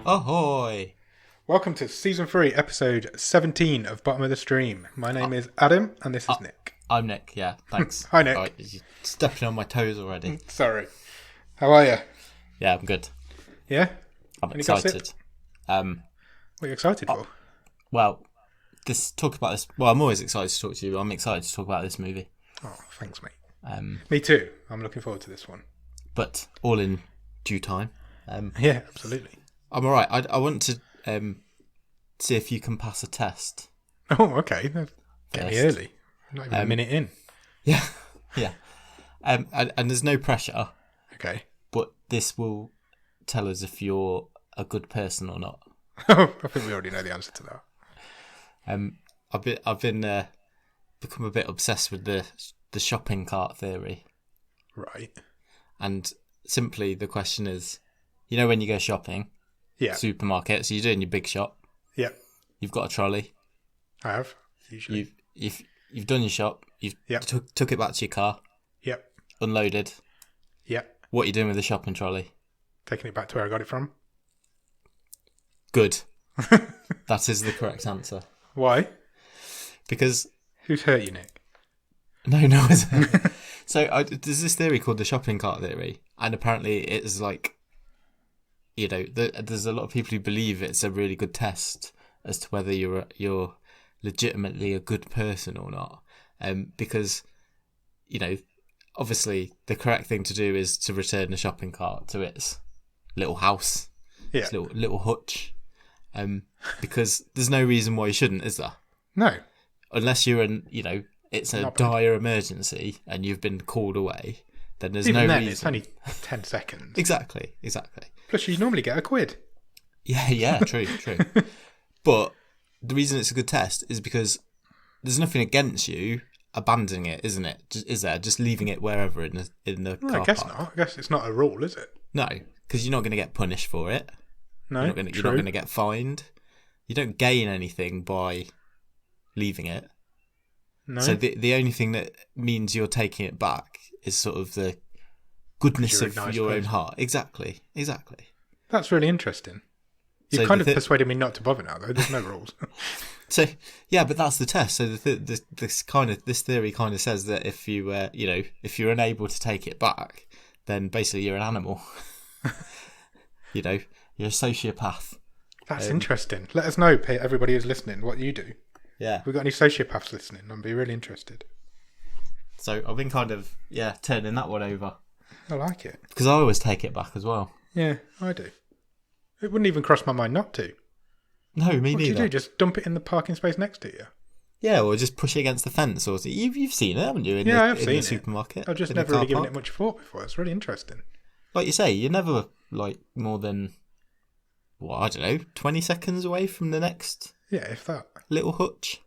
Ahoy! Welcome to Season 3, Episode 17 of Bottom of the Stream. My name is Adam, and this is Nick. I'm Nick, yeah, thanks. Hi, Nick. Right, you're stepping on my toes already. Sorry. How are you? Yeah, I'm good. Yeah? I'm Any gossip? excited. What are you excited for? Well, talk about this. Well, I'm always excited to talk to you. I'm excited to talk about this movie. Oh, thanks, mate. Me too. I'm looking forward to this one. But all in due time. Yeah, absolutely. I'm alright. I want to see if you can pass a test. Oh, okay. Get me early. Not even a minute in. Yeah, yeah. And there's no pressure. Okay. But this will tell us if you're a good person or not. I think we already know the answer to that. I've been become a bit obsessed with the shopping cart theory. Right. And simply the question is, you know, when you go shopping, supermarket, so you're doing your big shop. Yeah. You've got a trolley. I have, usually. You've done your shop. You've took it back to your car. Yep. Unloaded. Yep. What are you doing with the shopping trolley? Taking it back to where I got it from. Good. That is the correct answer. Why? Because... Who's hurt you, Nick? No, isn't. So there's this theory called the shopping cart theory, and apparently it's like, you know, there's a lot of people who believe it's a really good test as to whether you're legitimately a good person or not, because, you know, obviously the correct thing to do is to return the shopping cart to its little house, its little hutch, because there's no reason why you shouldn't, is there? No, unless you're it's a dire emergency and you've been called away, then there's no reason. It's only 10 seconds. Exactly. Plus, you normally get £1. Yeah, true. But the reason it's a good test is because there's nothing against you abandoning it, isn't it? Is there? Just leaving it wherever in the car park. I guess not. I guess it's not a rule, is it? No, because you're not going to get punished for it. No, you're not going to get fined. You don't gain anything by leaving it. No. So the only thing that means you're taking it back is sort of the goodness of your own heart. Exactly. That's really interesting. You've kind of persuaded me not to bother now, though. There's no rules. So yeah, but that's the test. So this theory kind of says that if you if you're unable to take it back, then basically you're an animal. You know, you're a sociopath. That's interesting. Let us know, everybody who's listening, what you do. Yeah. If we've got any sociopaths listening, I'd be really interested. So I've been kind of, turning that one over. I like it. Because I always take it back as well. Yeah, I do. It wouldn't even cross my mind not to. No, me neither. What do you do? Just dump it in the parking space next to you? Yeah, or just push it against the fence. Or you've seen it, haven't you? I've seen the it. Supermarket. I've just never really given it much thought before. It's really interesting. Like you say, you're never more than, 20 seconds away from the next. Yeah, if that. Little hutch.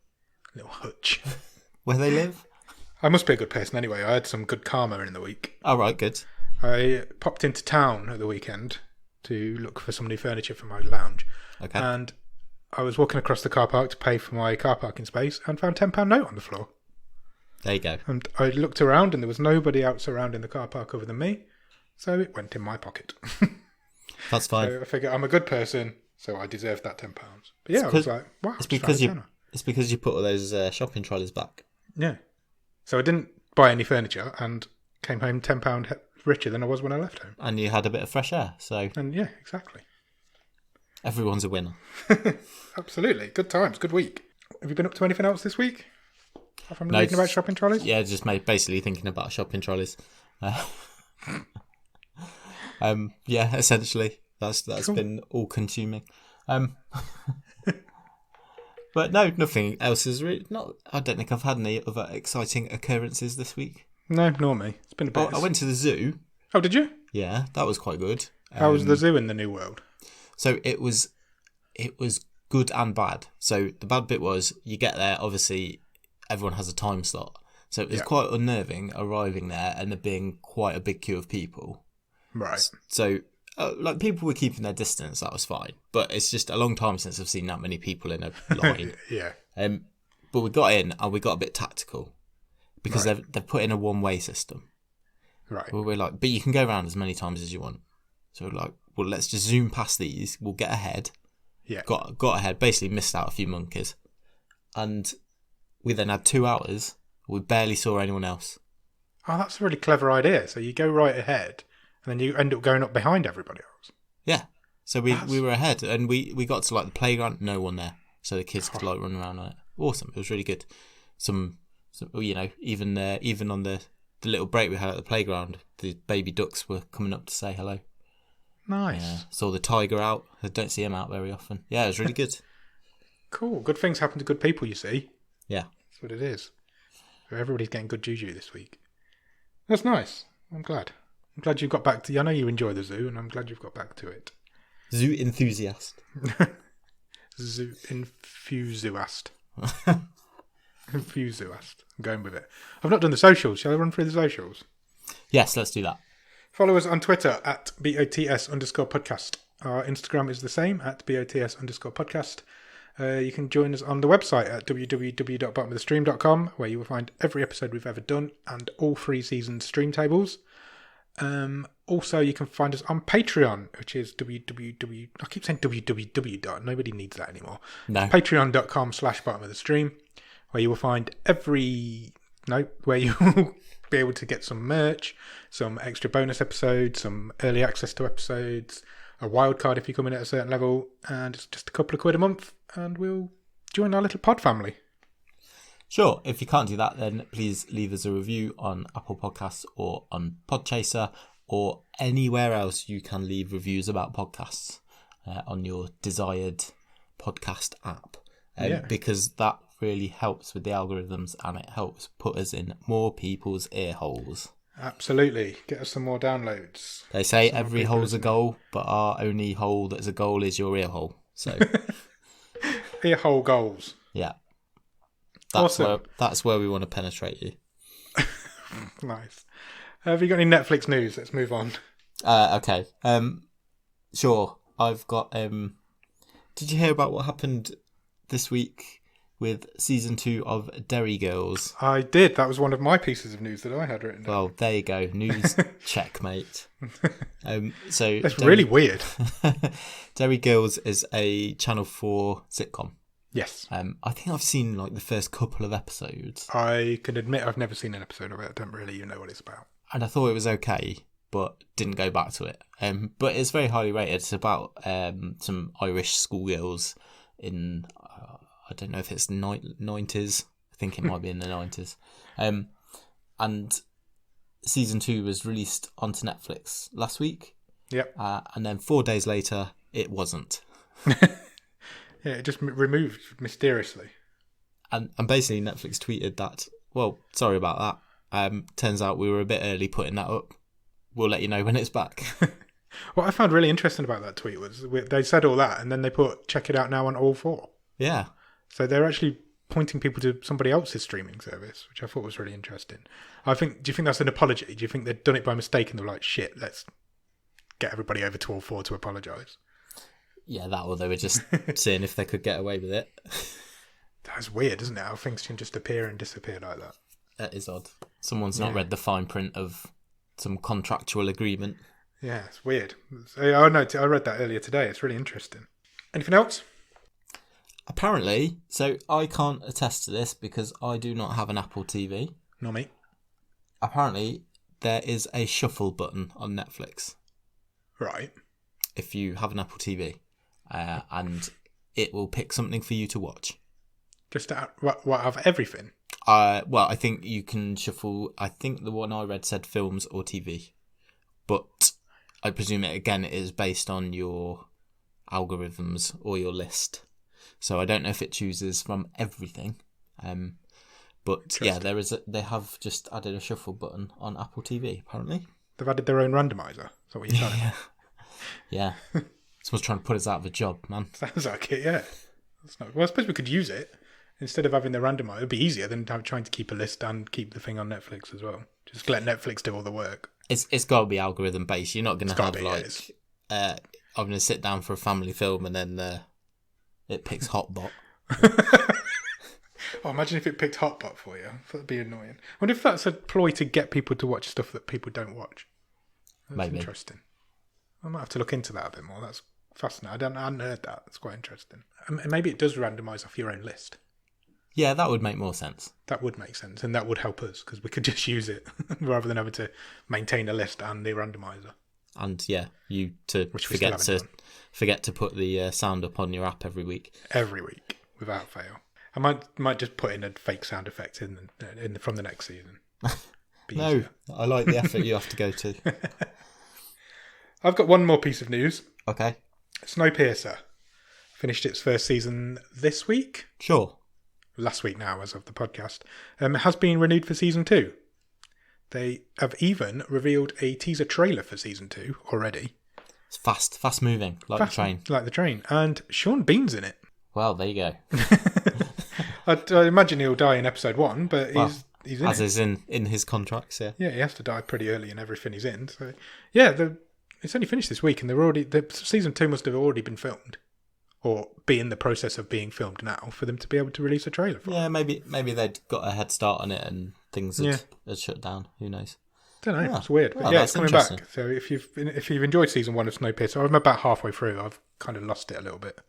Where they live. I must be a good person anyway. I had some good karma in the week. Oh, right, good. I popped into town at the weekend to look for some new furniture for my lounge. Okay. And I was walking across the car park to pay for my car parking space and found a £10 note on the floor. There you go. And I looked around and there was nobody else around in the car park other than me. So it went in my pocket. That's fine. So I figure I'm a good person, so I deserve that £10. But yeah, I was like, wow. It's because you put all those shopping trolleys back. Yeah. So I didn't buy any furniture and came home £10 richer than I was when I left home. And you had a bit of fresh air, so... And yeah, exactly. Everyone's a winner. Absolutely. Good times, good week. Have you been up to anything else this week? Apart from reading about shopping trolleys? Yeah, just basically thinking about shopping trolleys. Yeah, essentially. That's cool. Been all-consuming. But no, nothing else is really... I don't think I've had any other exciting occurrences this week. No, nor me. It's been a bit... I went to the zoo. Oh, did you? Yeah, that was quite good. How was the zoo in the new world? So it was good and bad. So the bad bit was, you get there, obviously everyone has a time slot. So it was quite unnerving arriving there and there being quite a big queue of people. Right. So... people were keeping their distance, that was fine. But it's just a long time since I've seen that many people in a line. Yeah. But we got in and we got a bit tactical because they've put in a one-way system. Right. Where we're like, but you can go around as many times as you want. So we're like, well, let's just zoom past these. We'll get ahead. Yeah. Got ahead. Basically missed out a few monkeys. And we then had 2 hours. We barely saw anyone else. Oh, that's a really clever idea. So you go right ahead, and then you end up going up behind everybody else. Yeah. So we were ahead, and we got to like the playground. No one there, so the kids could like run around on it. Awesome. It was really good. Some even on the little break we had at the playground, the baby ducks were coming up to say hello. Nice. Saw the tiger out. I don't see him out very often. Yeah, it was really good. Cool. Good things happen to good people, you see. Yeah. That's what it is. So everybody's getting good juju this week. That's nice. I'm glad. I'm glad you got back to... I know you enjoy the zoo, and I'm glad you've got back to it. Zoo enthusiast. Zoo enthusiast. Enthusiast. I'm going with it. I've not done the socials. Shall I run through the socials? Yes, let's do that. Follow us on Twitter at BOTS_podcast. Our Instagram is the same, at BOTS_podcast. You can join us on the website at www.bottomofthestream.com, where you will find every episode we've ever done and all 3 seasons stream tables. Also, you can find us on Patreon, which is www. I keep saying www. Nobody needs that anymore. No. Patreon.com/bottomofthestream, where you will find where you will be able to get some merch, some extra bonus episodes, some early access to episodes, a wild card if you come in at a certain level, and it's just a couple of quid a month, and we'll join our little pod family. Sure. If you can't do that, then please leave us a review on Apple Podcasts or on Podchaser or anywhere else you can leave reviews about podcasts on your desired podcast app. Because that really helps with the algorithms and it helps put us in more people's ear holes. Absolutely. Get us some more downloads. They say every hole's a goal, but our only hole that's a goal is your ear hole. So ear hole goals. Yeah. Awesome. That's where we want to penetrate you. Nice. Have you got any Netflix news? Let's move on. Okay. Sure. I've got... Did you hear about what happened this week with season 2 of Derry Girls? I did. That was one of my pieces of news that I had written down. Well, there you go. News checkmate. So that's really weird. Derry Girls is a Channel 4 sitcom. Yes. I think I've seen like the first couple of episodes. I can admit I've never seen an episode of it. I don't really even know what it's about. And I thought it was okay, but didn't go back to it. But it's very highly rated. It's about some Irish schoolgirls in, I don't know if it's 90s. I think it might be in the 90s. And season 2 was released onto Netflix last week. Yep. And then 4 days later, it wasn't. Yeah, it just removed mysteriously. And basically Netflix tweeted that, well, sorry about that. Turns out we were a bit early putting that up. We'll let you know when it's back. What I found really interesting about that tweet was they said all that and then they put check it out now on all 4. Yeah. So they're actually pointing people to somebody else's streaming service, which I thought was really interesting. Do you think that's an apology? Do you think they'd done it by mistake and they're like, shit, let's get everybody over to all 4 to apologise? Yeah, that, or they were just seeing if they could get away with it. That's weird, isn't it? How things can just appear and disappear like that. That is odd. Someone's not read the fine print of some contractual agreement. Yeah, it's weird. Oh no, I read that earlier today. It's really interesting. Anything else? Apparently, so I can't attest to this because I do not have an Apple TV. Not me. Apparently, there is a shuffle button on Netflix. Right. If you have an Apple TV. And it will pick something for you to watch. Just what of everything? Well, I think you can shuffle. I think the one I read said films or TV, but I presume it again is based on your algorithms or your list. So I don't know if it chooses from everything. But yeah, they have just added a shuffle button on Apple TV. Apparently, they've added their own randomizer. Is that what you're telling me? Yeah. Someone's trying to put us out of a job, man. Sounds like it, yeah. Well, I suppose we could use it. Instead of having the randomizer, it'd be easier than trying to keep a list and keep the thing on Netflix as well. Just let Netflix do all the work. It's got to be algorithm based. You're not going to have I'm going to sit down for a family film and then it picks Hotbot. Oh, imagine if it picked Hotbot for you. That'd be annoying. I wonder if that's a ploy to get people to watch stuff that people don't watch. That's Maybe. Interesting. I might have to look into that a bit more. That's fascinating. I hadn't heard that. That's quite interesting. And maybe it does randomise off your own list. Yeah, that would make more sense. That would make sense, and that would help us because we could just use it rather than having to maintain a list and the randomizer. And yeah, you to forget to put the sound up on your app every week. Every week, without fail. I might just put in a fake sound effect in from the next season. No, easier. I like the effort you have to go to. I've got one more piece of news. Okay. Snowpiercer finished its first season this week. Sure. Last week now, as of the podcast. It has been renewed for season 2. They have even revealed a teaser trailer for season 2 already. It's fast moving, like the train. Like the train. And Sean Bean's in it. Well, there you go. I imagine he'll die in episode 1, but he's in as it. is in his contracts, yeah. Yeah, he has to die pretty early in everything he's in. So yeah, it's only finished this week, and the season 2 must have already been filmed, or be in the process of being filmed now for them to be able to release a trailer for it. Yeah, maybe they'd got a head start on it and things had shut down. Who knows? Don't know. Yeah. It's weird. But Well, yeah, it's coming back. So if you've enjoyed season 1 of Snowpiercer, I'm about halfway through. I've kind of lost it a little bit,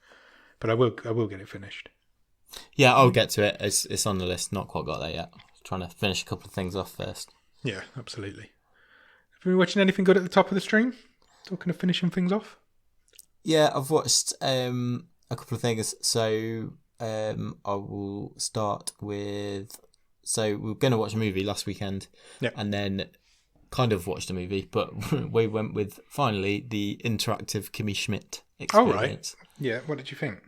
but I will get it finished. Yeah, I'll get to it. It's on the list. Not quite got there yet. Trying to finish a couple of things off first. Yeah, absolutely. Have you been watching anything good at the top of the stream? Talking of finishing things off. Yeah, I've watched a couple of things. So I will start with. So we were going to watch a movie last weekend, and then kind of watched a movie, but we went with finally the interactive Kimmy Schmidt experience. Oh right, yeah. What did you think?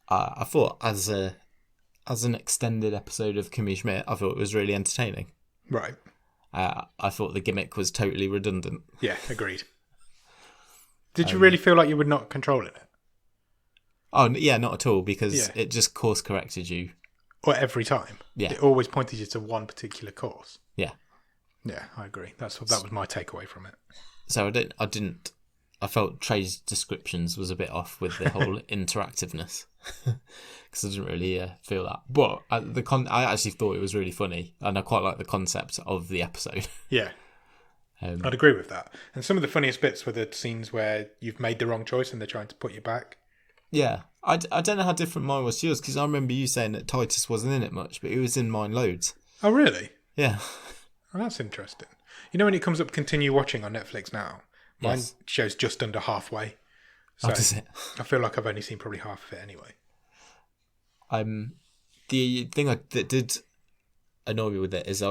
I thought as an extended episode of Kimmy Schmidt, I thought it was really entertaining. Right. I thought the gimmick was totally redundant. Yeah, agreed. Did you really feel like you were not controlling it? Oh, yeah, not at all, because it just course corrected you. Or every time? Yeah. It always pointed you to one particular course? Yeah. Yeah, I agree. That was my takeaway from it. So I felt Trey's descriptions was a bit off with the whole interactiveness. Because I didn't really feel that. But I actually thought it was really funny, and I quite like the concept of the episode. Yeah. I'd agree with that. And some of the funniest bits were the scenes where you've made the wrong choice and they're trying to put you back. Yeah. I don't know how different mine was to yours, because I remember you saying that Titus wasn't in it much, but he was in mine loads. Oh, really? Yeah. Well, that's interesting. You know when it comes up continue watching on Netflix now? Mine shows just under halfway. So does it? I feel like I've only seen probably half of it anyway. The thing that did annoy me with it is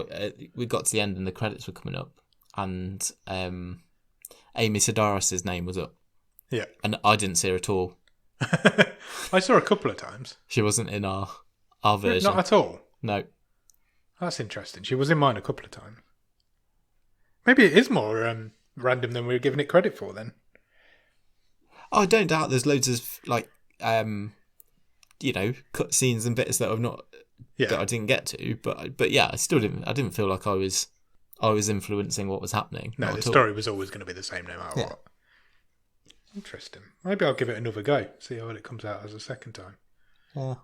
we got to the end and the credits were coming up, and Amy Sedaris' name was up. Yeah. And I didn't see her at all. I saw her a couple of times. She wasn't in our version. Not at all? No. That's interesting. She was in mine a couple of times. Maybe it is more random than we were giving it credit for then. I don't doubt there's loads of cut scenes and bits that that I didn't get to, but yeah, I didn't feel like I was influencing what was happening. No, the story was always going to be the same no matter what. Interesting. Maybe I'll give it another go. See how it comes out as a second time. Yeah.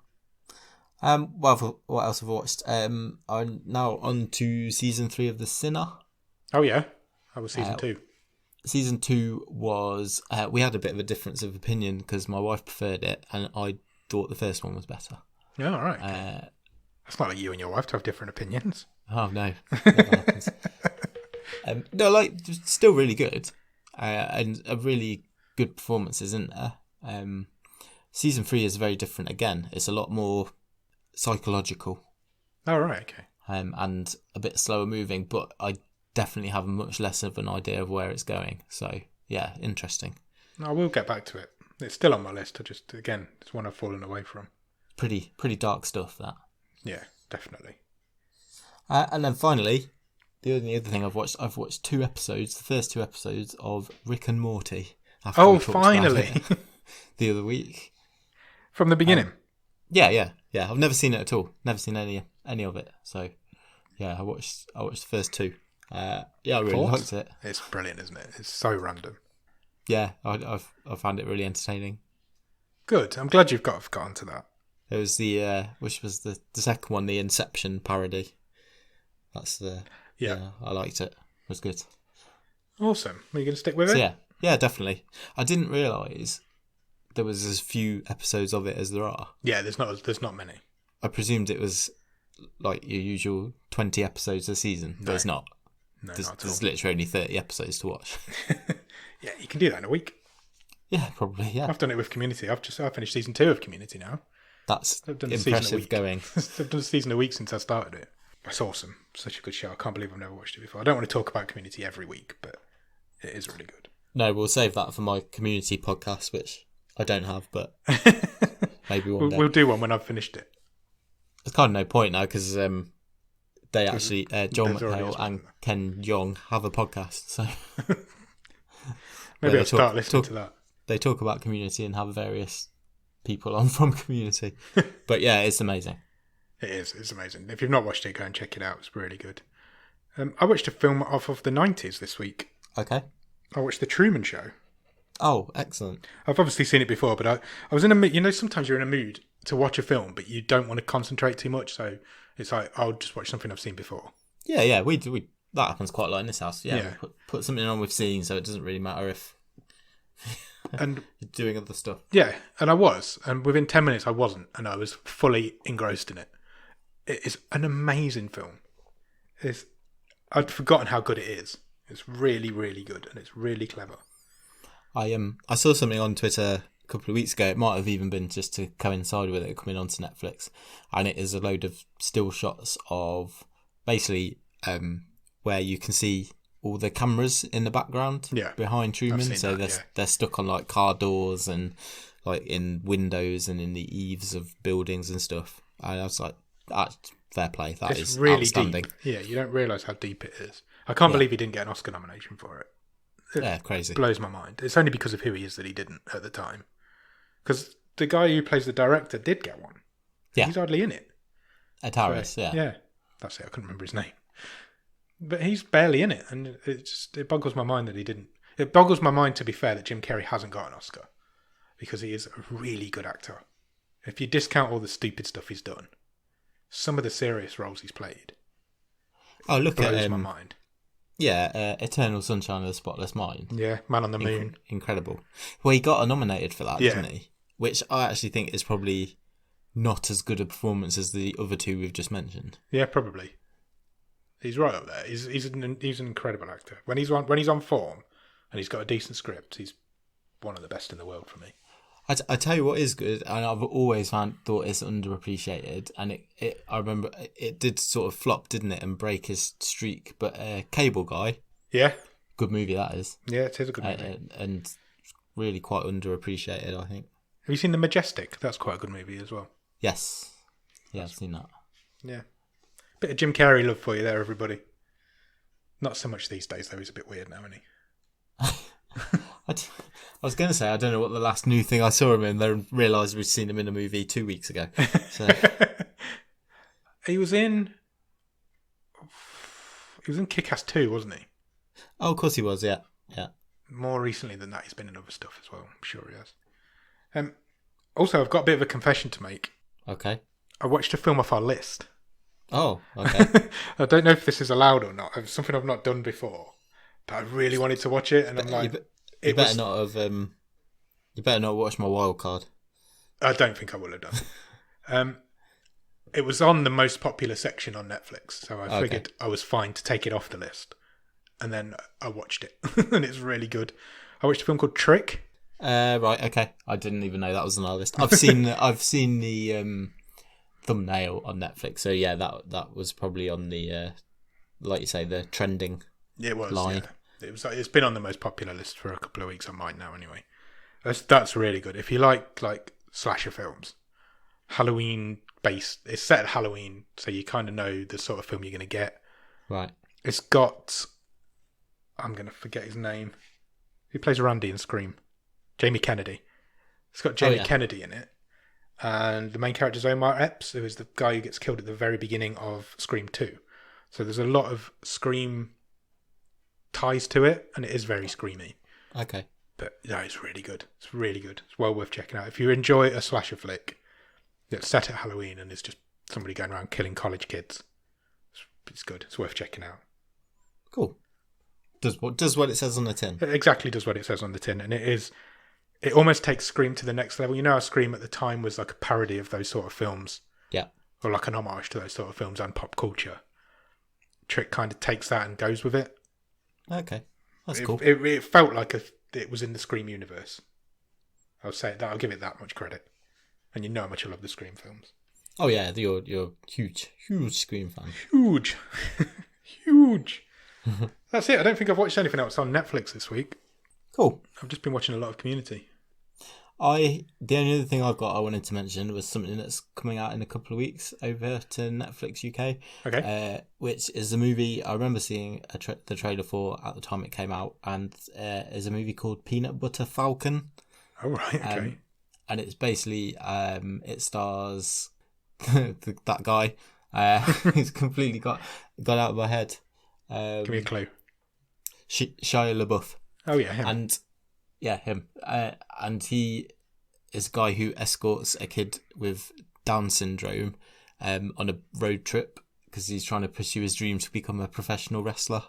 Well, what else have I watched? I'm now on to season 3 of The Sinner. Oh yeah, that was season 2. Season 2 was we had a bit of a difference of opinion because my wife preferred it and I thought the first one was better. Yeah, all right. That's not like you and your wife to have different opinions. Oh no, never happens. No, still really good, and a really good performances, isn't there? Season 3 is very different again. It's a lot more psychological. Oh right, okay. And a bit slower moving, but I definitely have much less of an idea of where it's going. So yeah, interesting. I will get back to it. It's still on my list. It's one I've fallen away from. Pretty dark stuff, that. Yeah, definitely. And then finally, the only other thing I've watched 2 episodes, the first 2 episodes of Rick and Morty. Oh, finally! The other week. From the beginning? Yeah. I've never seen it at all. Never seen any of it. So, yeah, I watched the first 2. I really liked it. It's brilliant, isn't it? It's so random. Yeah, I found it really entertaining. Good. I'm glad you've got onto that. It was which was the second one, the Inception parody. That's I liked it. It was good. Awesome. Are you going to stick with it? So, Yeah, definitely. I didn't realise there was as few episodes of it as there are. Yeah, there's not many. I presumed it was like your usual 20 episodes a season, but it's not. No, There's, not at there's all. literally only 30 episodes to watch. Yeah, you can do that in a week. Yeah, probably, yeah. I've done it with Community. I've finished season 2 of Community now. That's I've done a season a impressive week. going. I've done a season a week since I started it. It's awesome. Such a good show. I can't believe I've never watched it before. I don't want to talk about Community every week, but it is really good. No, we'll save that for my Community podcast, which I don't have, but maybe one day. We'll do one when I've finished it. There's kind of no point now because they actually, John there's already McHale as well, and isn't there? Ken Jeong have a podcast, so Maybe they I'll start listening to that. they talk about Community and have various people on from Community. But yeah, it's amazing. It is. It's amazing. If you've not watched it, go and check it out. It's really good. I watched a film off of the 90s this week. Okay. I watched The Truman Show. Oh, excellent. I've obviously seen it before, but I was in a mood. You know, sometimes you're in a mood to watch a film, but you don't want to concentrate too much. So it's like, I'll just watch something I've seen before. Yeah, we that happens quite a lot in this house. Yeah, Yeah. we put something on we've seen, so it doesn't really matter if And you're doing other stuff. yeah, and I was. And within 10 minutes, I wasn't. And I was fully engrossed in it. It is an amazing film. I'd forgotten how good it is. It's really, really good. And it's really clever. I saw something on Twitter a couple of weeks ago. It might have even been just to coincide with it coming onto Netflix, and it is a load of still shots of basically where you can see all the cameras in the background behind Truman. So they're stuck on like car doors and like in windows and in the eaves of buildings and stuff. And I was like, that's fair play. That is really outstanding. Deep. Yeah, you don't realise how deep it is. I can't believe he didn't get an Oscar nomination for it. Yeah, crazy. Blows my mind. It's only because of who he is that he didn't at the time. Because the guy who plays the director did get one. Yeah. He's hardly in it. Ataris, So, yeah. Yeah, that's it. I couldn't remember his name. But he's barely in it. And it boggles my mind that he didn't. It boggles my mind, to be fair, that Jim Carrey hasn't got an Oscar. Because he is a really good actor. If you discount all the stupid stuff he's done, some of the serious roles he's played. Oh, look blows at my mind. Yeah, Eternal Sunshine of the Spotless Mind. Yeah, Man on the Moon. Incredible. Well, he got nominated for that, Yeah. didn't he? Which I actually think is probably not as good a performance as the other two we've just mentioned. Yeah, probably. He's right up there. He's an incredible actor. When he's on form and he's got a decent script, he's one of the best in the world for me. I tell you what is good, and I've always thought it's underappreciated, and I remember it did sort of flop, didn't it, and break his streak. But Cable Guy, Yeah, good movie that is. yeah, it is a good movie. And really quite underappreciated, I think. Have you seen The Majestic? That's quite a good movie as well. Yes, yeah, I've seen that. Yeah, bit of Jim Carrey love for you there, everybody. Not so much these days though. He's a bit weird now, isn't he? I was going to say, I don't know what the last new thing I saw him in, then realised we'd seen him in a movie 2 weeks ago. So He was in Kick-Ass 2, wasn't he? oh, of course he was, yeah. More recently than that, he's been in other stuff as well. I'm sure he has. Also, I've got a bit of a confession to make. Okay. I watched a film off our list. Oh, okay. I don't know if this is allowed or not. It's something I've not done before. But I really wanted to watch it, and I'm like... You better not have. You better not watch my wild card. I don't think I will have done. It was on the most popular section on Netflix, so I figured I was fine to take it off the list. And then I watched it, and it's really good. I watched a film called Trick. Right. Okay. I didn't even know that was on our list. I've seen the thumbnail on Netflix. So yeah, that was probably on the like you say, the trending. It was line. Yeah. It's been on the most popular list for a couple of weeks on mine now. Anyway, that's really good. If you like slasher films, Halloween based. It's set at Halloween, so you kind of know the sort of film you're going to get. Right. It's got. I'm going to forget his name. He plays Randy in Scream. Jamie Kennedy. It's got Jamie Kennedy in it. And the main character is Omar Epps, who is the guy who gets killed at the very beginning of Scream 2. So there's a lot of Scream ties to it, and it is very screamy. Okay. But no, it's really good. It's really good. It's well worth checking out. If you enjoy a slasher flick that's set at Halloween and it's just somebody going around killing college kids, it's good. It's worth checking out. Cool. Does what it says on the tin. It exactly does what it says on the tin, and it almost takes Scream to the next level. You know how Scream at the time was like a parody of those sort of films? Yeah. Or like an homage to those sort of films and pop culture. Trick kind of takes that and goes with it. Okay. That's cool. It felt like it was in the Scream universe. I'll say that. I'll give it that much credit. And you know how much I love the Scream films. Oh yeah, you're huge Scream fan. Huge. Huge. That's it. I don't think I've watched anything else on Netflix this week. Cool. I've just been watching a lot of Community. The only other thing I've got I wanted to mention was something that's coming out in a couple of weeks over to Netflix UK. Okay. Which is a movie I remember seeing the trailer for at the time it came out, and is a movie called Peanut Butter Falcon. Oh right. Okay. And it's basically it stars that guy. He's completely got out of my head. Give me a clue. Shia LaBeouf. Oh yeah, him. And yeah, him. And he is a guy who escorts a kid with Down syndrome on a road trip because he's trying to pursue his dream to become a professional wrestler.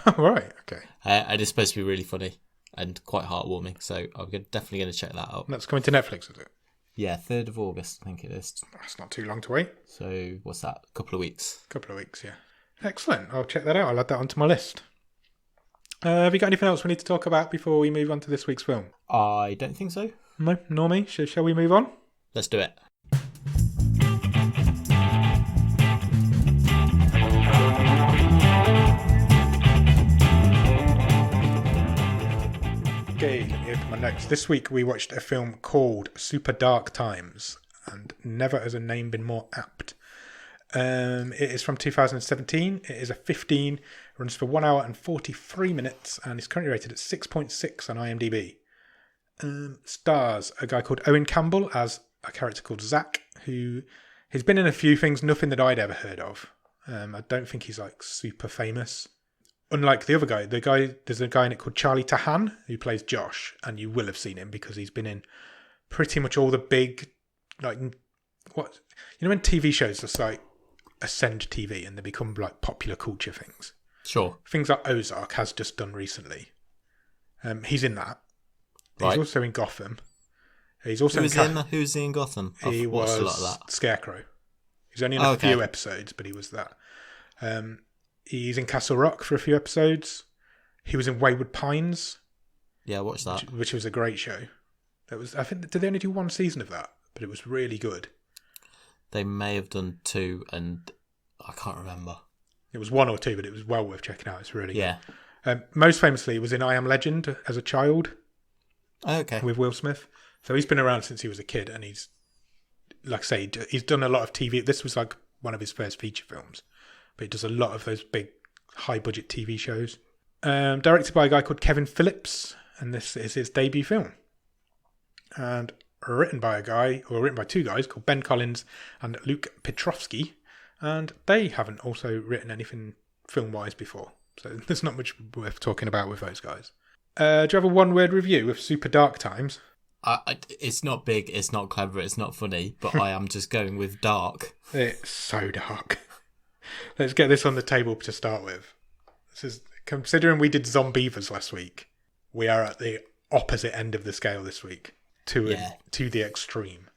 Oh right, okay. And it's supposed to be really funny and quite heartwarming, so I'm definitely going to check that out. That's coming to Netflix, is it? Yeah, 3rd of August, I think it is. That's not too long to wait. So what's that? A couple of weeks. Couple of weeks, yeah. Excellent. I'll check that out. I'll add that onto my list. Have you got anything else we need to talk about before we move on to this week's film? I don't think so. No, nor me. Shall we move on? Let's do it. Okay, let me open my notes. This week we watched a film called Super Dark Times, and never has a name been more apt. It is from 2017. It is a 15, runs for 1 hour and 43 minutes, and is currently rated at 6.6 on IMDb. Stars a guy called Owen Campbell as a character called Zach, who has been in a few things, nothing that I'd ever heard of. I don't think he's like super famous. Unlike the other guy, there's a guy in it called Charlie Tahan, who plays Josh, and you will have seen him because he's been in pretty much all the big, like, what, you know when TV shows just like ascend TV and they become like popular culture things? Sure. Things like Ozark has just done recently. He's in that. Right. He's also in Gotham. He's also Who's in Gotham? He was a lot of that. Scarecrow. He's only in a few episodes, but he was that. He's in Castle Rock for a few episodes. He was in Wayward Pines. Yeah, watch that. Which was a great show. I think, did they only do one season of that? But it was really good. They may have done 2, and I can't remember. It was 1 or 2, but it was well worth checking out. It's really good. Most famously, he was in I Am Legend as a child. Okay. With Will Smith. So he's been around since he was a kid, and he's, like I say, he's done a lot of TV. This was like one of his first feature films. But he does a lot of those big, high-budget TV shows. Directed by a guy called Kevin Phillips, and this is his debut film. And written by two guys called Ben Collins and Luke Petrovsky, and they haven't also written anything film-wise before. So there's not much worth talking about with those guys. Do you have a one-word review of Super Dark Times? It's not big, it's not clever, it's not funny, but I am just going with dark. It's so dark. Let's get this on the table to start with. This is, considering we did Zombievers last week, we are at the opposite end of the scale this week to the extreme.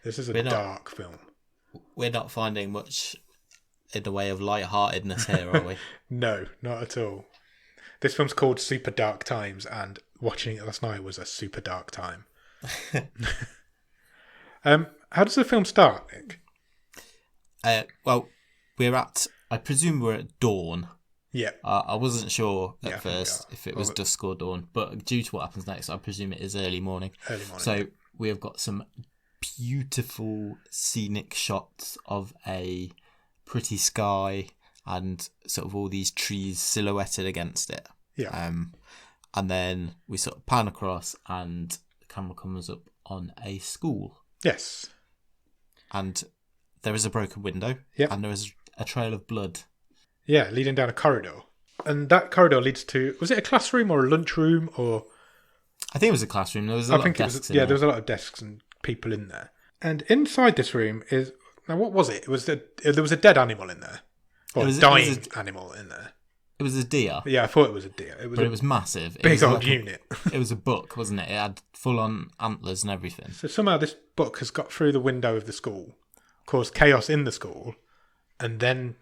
This is a dark film. We're not finding much in the way of lightheartedness here, are we? No, not at all. This film's called Super Dark Times, and watching it last night was a super dark time. How does the film start, Nick? Well, I presume we're at dawn. Yeah. I wasn't sure at first if it was dusk or dawn, but due to what happens next, I presume it is early morning. So we have got some beautiful scenic shots of a pretty sky and sort of all these trees silhouetted against it. Yeah. And then we sort of pan across and the camera comes up on a school. Yes. And there is a broken window. Yeah. And there is a trail of blood. Yeah, leading down a corridor. And that corridor leads to, was it a classroom or a lunchroom or? I think it was a classroom. There was a lot of desks in there. Yeah, there was a lot of desks and people in there. And inside this room is, now what was it? There was a dead animal in there. Or a dying animal in there. It was a deer. Yeah, I thought it was a deer. It was massive. It big was old like unit. It was a buck, wasn't it? It had full-on antlers and everything. So somehow this buck has got through the window of the school, caused chaos in the school, and then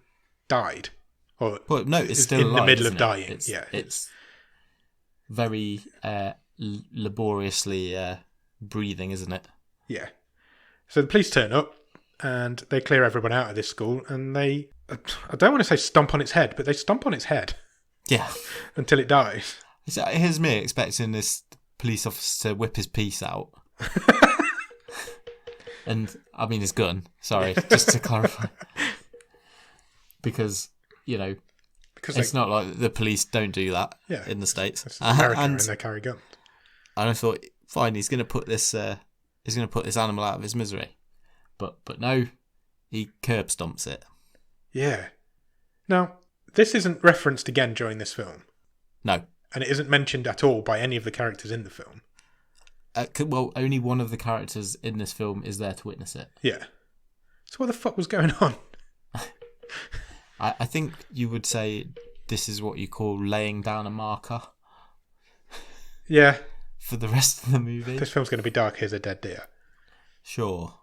died. Or Well, no, it's still in alive, the middle isn't of dying. It? It's very laboriously breathing, isn't it? Yeah. So the police turn up and they clear everyone out of this school, and they, I don't want to say stomp on its head, but they stomp on its head. Yeah. Until it dies. So here's me expecting this police officer to whip his piece out. And, I mean his gun, sorry, just to clarify. Because, it's not like the police don't do that in the States. It's America and they carry guns. And I thought, fine, he's going to put this animal out of his misery. But no, he curb stomps it. Yeah. Now, this isn't referenced again during this film. No. And it isn't mentioned at all by any of the characters in the film. Well, only one of the characters in this film is there to witness it. Yeah. So what the fuck was going on? I think you would say this is what you call laying down a marker. Yeah. For the rest of the movie. This film's going to be dark. Here's a dead deer. Sure.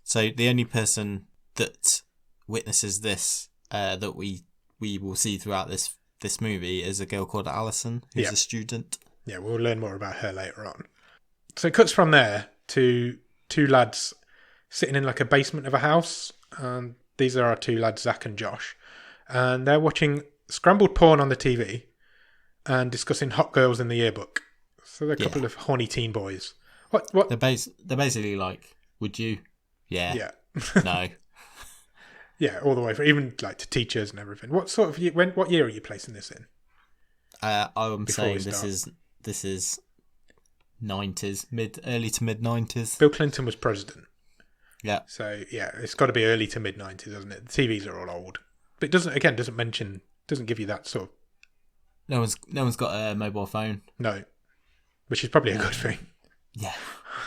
So the only person that witnesses this that we will see throughout this movie is a girl called Allison, who's a student. Yeah, we'll learn more about her later on. So it cuts from there to two lads sitting in like a basement of a house. These are our two lads, Zach and Josh. And they're watching scrambled porn on the TV and discussing hot girls in the yearbook. So they're a couple of horny teen boys. What? They're basically like, would you? Yeah. Yeah. No. Yeah, all the way through, even like to teachers and everything. What sort of what year are you placing this in? I'm saying this is 90s, early to mid 90s. Bill Clinton was president. Yeah. So yeah, it's got to be early to mid 90s, doesn't it? The TVs are all old, but it doesn't give you that sort of. No one's got a mobile phone. No, which is probably a good thing. Yeah.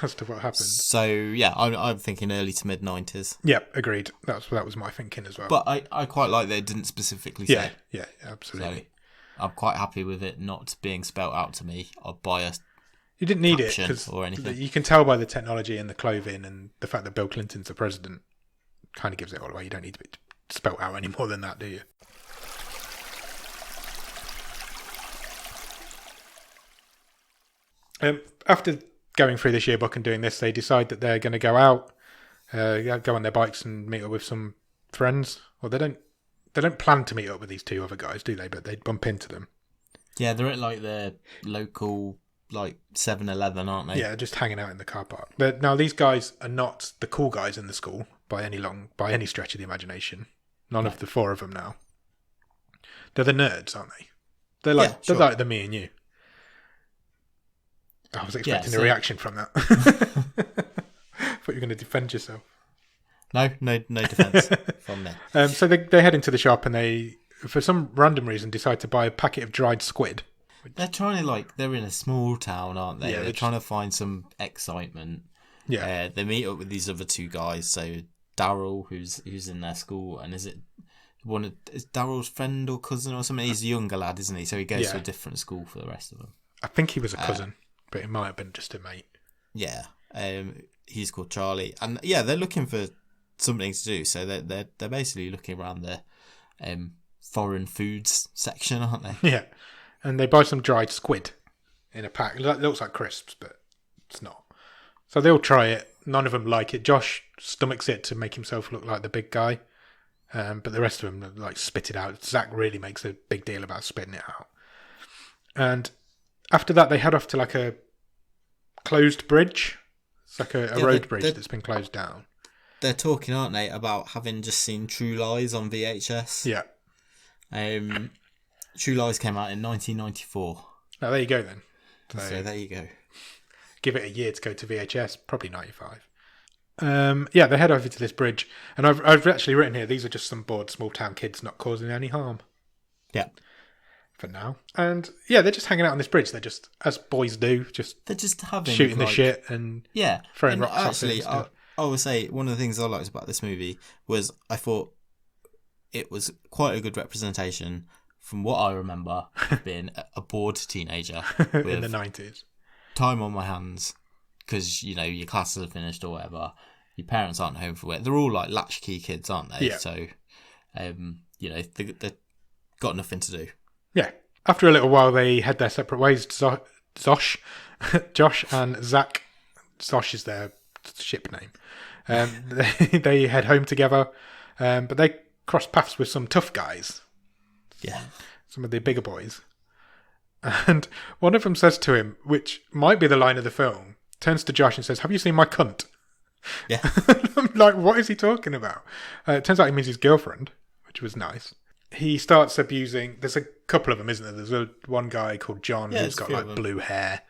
As to what happened. So yeah, I'm thinking early to mid 90s. Yeah, agreed. That was my thinking as well. But I quite like that it didn't specifically say. Yeah, absolutely. So I'm quite happy with it not being spelt out to me or by a. You didn't need it because you can tell by the technology and the clothing and the fact that Bill Clinton's the president. Kind of gives it all away. You don't need to be spelt out any more than that, do you? After going through this yearbook and doing this, they decide that they're going to go out, go on their bikes and meet up with some friends. Well, they don't plan to meet up with these two other guys, do they? But they bump into them. Yeah, they're at like their local 7-Eleven, aren't they? Yeah, just hanging out in the car park. But now these guys are not the cool guys in the school by any stretch of the imagination. None of the four of them now. They're the nerds, aren't they? They're like the me and you. I was expecting a reaction from that. Thought you were going to defend yourself. No defence from them. So they head into the shop and they, for some random reason, decide to buy a packet of dried squid. They're trying to they're in a small town, aren't they? Yeah, they're trying to find some excitement. Yeah. They meet up with these other two guys. So Daryl, who's in their school, and is Daryl's friend or cousin or something? He's a younger lad, isn't he? So he goes to a different school for the rest of them. I think he was a cousin, but it might have been just a mate. Yeah. He's called Charlie, and they're looking for something to do. So they're basically looking around the foreign foods section, aren't they? Yeah. And they buy some dried squid in a pack. It looks like crisps, but it's not. So they all try it. None of them like it. Josh stomachs it to make himself look like the big guy. But the rest of them spit it out. Zach really makes a big deal about spitting it out. And after that, they head off to a closed bridge. It's like a road bridge that's been closed down. They're talking, aren't they, about having just seen True Lies on VHS? Yeah. True Lies came out in 1994. Oh, there you go then. So there you go. Give it a year to go to VHS, probably 95. They head over to this bridge, and I've actually written here, these are just some bored small town kids not causing any harm. Yeah. For now. And they're just hanging out on this bridge. They're just, as boys do, they're just having shooting the shit and throwing rocks actually, at it. I would say one of the things I liked about this movie was I thought it was quite a good representation from what I remember, being a bored teenager in the 90s. Time on my hands because, you know, your classes are finished or whatever. Your parents aren't home for work. They're all like latchkey kids, aren't they? Yeah. So, you know, they've got nothing to do. Yeah. After a little while, they head their separate ways. Josh and Zach. Zosh is their ship name. They head home together, but they cross paths with some tough guys. Yeah. Some of the bigger boys. And one of them says to him, which might be the line of the film, turns to Josh and says, "Have you seen my cunt?" Yeah. I'm like, what is he talking about? It turns out he means his girlfriend, which was nice. He starts abusing... There's a couple of them, isn't there? There's one guy called John who's got like blue hair.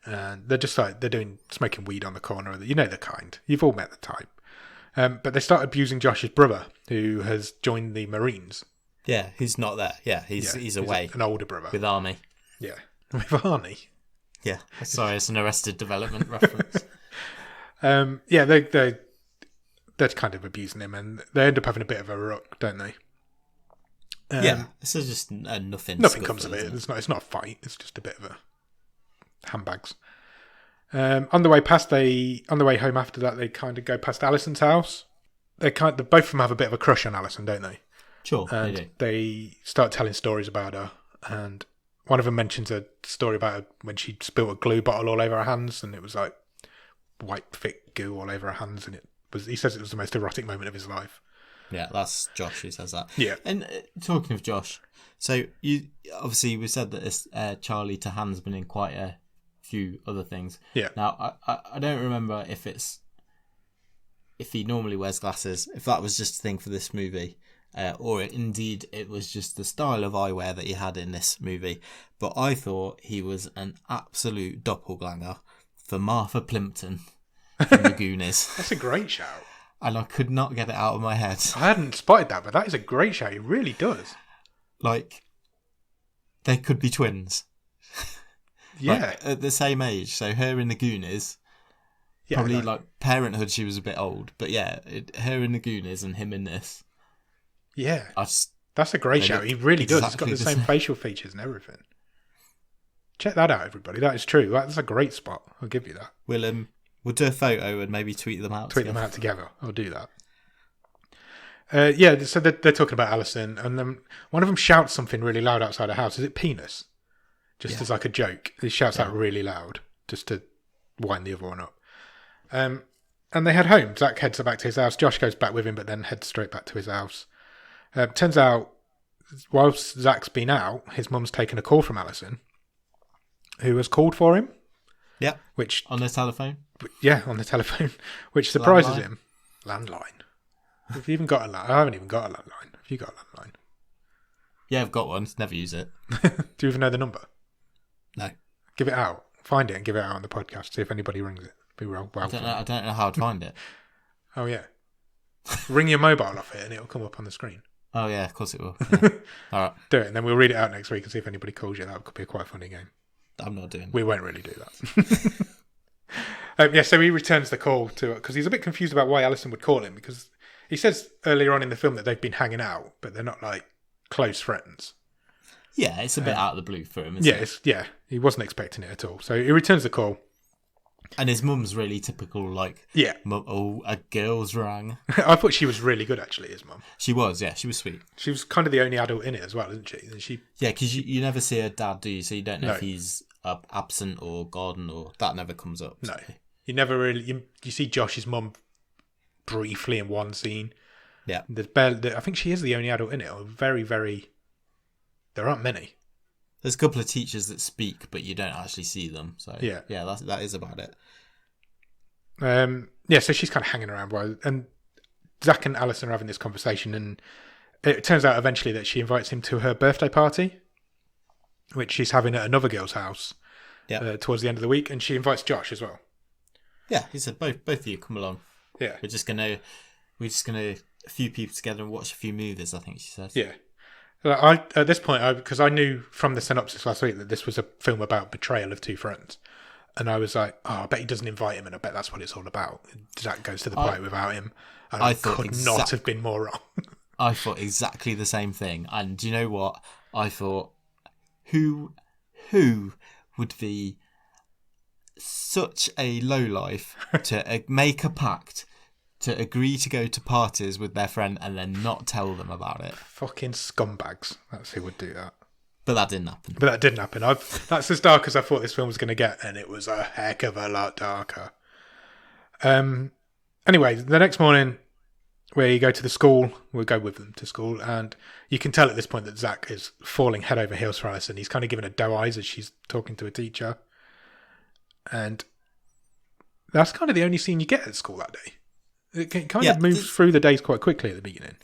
And they're just like, smoking weed on the corner. You know the kind. You've all met the type. But they start abusing Josh's brother, who has joined the Marines. Yeah, he's not there. Yeah, he's away. An older brother. With Arnie. Yeah. With Arnie. Yeah. Sorry, it's an Arrested Development reference. Yeah, they're kind of abusing him, and they end up having a bit of a ruck, don't they? Yeah, this is just nothing. Nothing comes of it. It's not a fight. It's just a bit of a handbags. On the way home after that, they kind of go past Allison's house. Both of them have a bit of a crush on Allison, don't they? Sure, and they do. They start telling stories about her, and one of them mentions a story about her when she spilled a glue bottle all over her hands, and it was like white thick goo all over her hands, and he says it was the most erotic moment of his life. Yeah, that's Josh who says that. Yeah. And talking of Josh, so we said that this Charlie Tahan's been in quite a few other things. Yeah. Now I don't remember if he normally wears glasses, if that was just a thing for this movie, or indeed it was just the style of eyewear that he had in this movie. But I thought he was an absolute doppelganger for Martha Plimpton from the Goonies. That's a great shout. And I could not get it out of my head. I hadn't spotted that, but that is a great shout. It really does. Like, they could be twins. Yeah. Like, at the same age. So her in the Goonies. Yeah, probably like Parenthood, she was a bit old. But yeah, her in the Goonies and him in this. Yeah. That's a great shout. He really does. He's got the same facial features and everything. Check that out, everybody. That is true. That's a great spot. I'll give you that. We'll do a photo and maybe tweet them out together. I'll do that. Yeah, so they're talking about Allison, and then one of them shouts something really loud outside her house. Is it penis? Just as like a joke. He shouts out really loud, just to wind the other one up. And they head home. Zach heads back to his house. Josh goes back with him, but then heads straight back to his house. Turns out, whilst Zach's been out, his mum's taken a call from Allison, who has called for him. Yeah. Which on the telephone? Yeah, on the telephone, which surprises him. Landline. Have you even got a landline? I haven't even got a landline. Have you got a landline? Yeah, I've got one. Never use it. Do you even know the number? No. Give it out. Find it and give it out on the podcast. See if anybody rings it. Be well. I don't know how to find it. Oh yeah. Ring your mobile off it and it'll come up on the screen. Oh yeah, of course it will. Yeah. All right. Do it, and then we'll read it out next week and see if anybody calls you. That could be a quite funny game. I'm not doing. We won't really do that. So he returns the call to because he's a bit confused about why Allison would call him, because he says earlier on in the film that they've been hanging out, but they're not like close friends. Yeah, it's a bit out of the blue for him. Isn't it? He wasn't expecting it at all. So he returns the call. And his mum's really typical, like, oh, a girl's rang. I thought she was really good, actually, his mum. She was, yeah, she was sweet. She was kind of the only adult in it as well, isn't she? Yeah, because you never see her dad, do you? So you don't know if he's absent or gone, or that never comes up. No. You never really... You see Josh's mum briefly in one scene. Yeah. I think she is the only adult in it. Very, very... There aren't many. There's a couple of teachers that speak, but you don't actually see them. So yeah, that is about it. So she's kind of hanging around, and Zach and Allison are having this conversation, and it turns out eventually that she invites him to her birthday party, which she's having at another girl's house. Towards the end of the week, and she invites Josh as well. Yeah, he said both of you come along. Yeah, we're just gonna a few people together and watch a few movies. I think she said. Yeah. At this point, because I knew from the synopsis last week that this was a film about betrayal of two friends, and I was like, I bet he doesn't invite him, and I bet that's what it's all about. Zach goes to the party without him, and I could not have been more wrong. I thought exactly the same thing, and do you know what? I thought, who would be such a lowlife to make a pact to agree to go to parties with their friend and then not tell them about it? Fucking scumbags. That's who would do that. But that didn't happen. That's as dark as I thought this film was going to get, and it was a heck of a lot darker. Anyway, the next morning, we go to the school. We'll go with them to school, and you can tell at this point that Zach is falling head over heels for Allison. He's kind of giving her doe eyes as she's talking to a teacher. And that's kind of the only scene you get at school that day. It kind of moves through the days quite quickly at the beginning.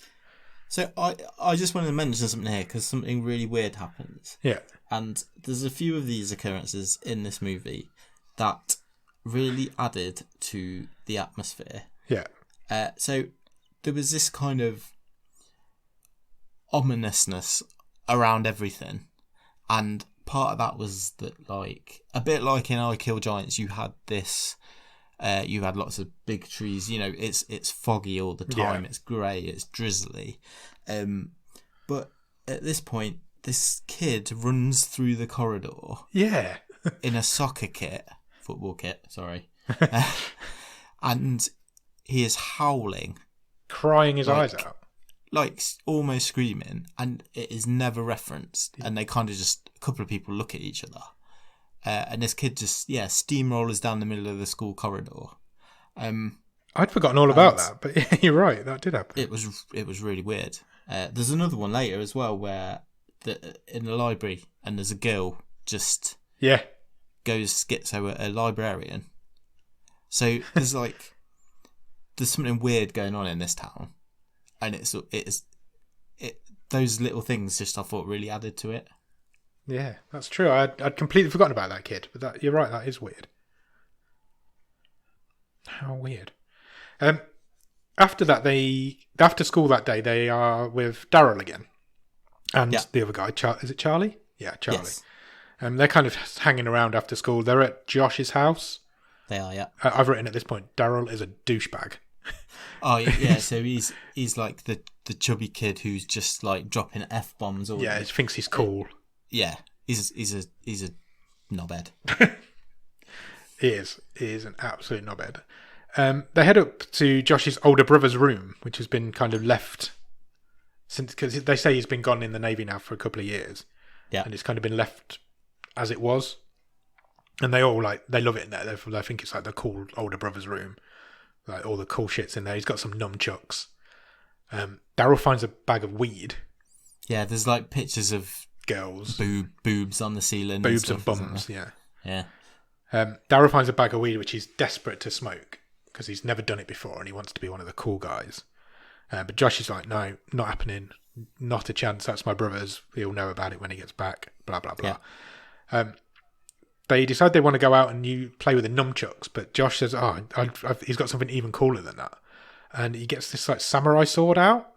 So I just wanted to mention something here because something really weird happens. Yeah. And there's a few of these occurrences in this movie that really added to the atmosphere. Yeah. So there was this kind of ominousness around everything. And part of that was that, like, a bit like in I Kill Giants, you had this... you had lots of big trees. You know, it's foggy all the time. Yeah. It's grey. It's drizzly. But at this point, this kid runs through the corridor. Yeah. In a football kit. Sorry, and he is howling, crying his eyes out, like almost screaming, and it is never referenced. And they kind of just a couple of people look at each other. And this kid just, steamrollers down the middle of the school corridor. I'd forgotten all about that, but you're right, that did happen. It was really weird. There's another one later as well where in the library, and there's a girl just goes schizo, a librarian. So there's something weird going on in this town, and it's those little things just I thought really added to it. Yeah, that's true. I'd completely forgotten about that kid, but you're right, that is weird. How weird. After that, after school that day, they are with Daryl again. And the other guy, is it Charlie? Yeah, Charlie. Yes. They're kind of hanging around after school. They're at Josh's house. They are, yeah. I've written at this point, Daryl is a douchebag. Oh, yeah, so he's like the chubby kid who's just like dropping F-bombs. He thinks he's cool. Yeah, he's a knobhead. He is an absolute knobhead. They head up to Josh's older brother's room, which has been kind of left since, because they say he's been gone in the Navy now for a couple of years. Yeah, and it's kind of been left as it was. And they all they love it in there. They think it's like the cool older brother's room, like all the cool shit's in there. He's got some nunchucks. Daryl finds a bag of weed. Yeah, there's like pictures of girls, boobs on the ceiling, boobs and bums. Yeah. Daryl finds a bag of weed which he's desperate to smoke because he's never done it before and he wants to be one of the cool guys. But Josh is like, no, not happening, not a chance. That's my brother's. He'll know about it when he gets back. Blah blah blah. Yeah. They decide they want to go out and play with the nunchucks, but Josh says, he's got something even cooler than that, and he gets this like samurai sword out.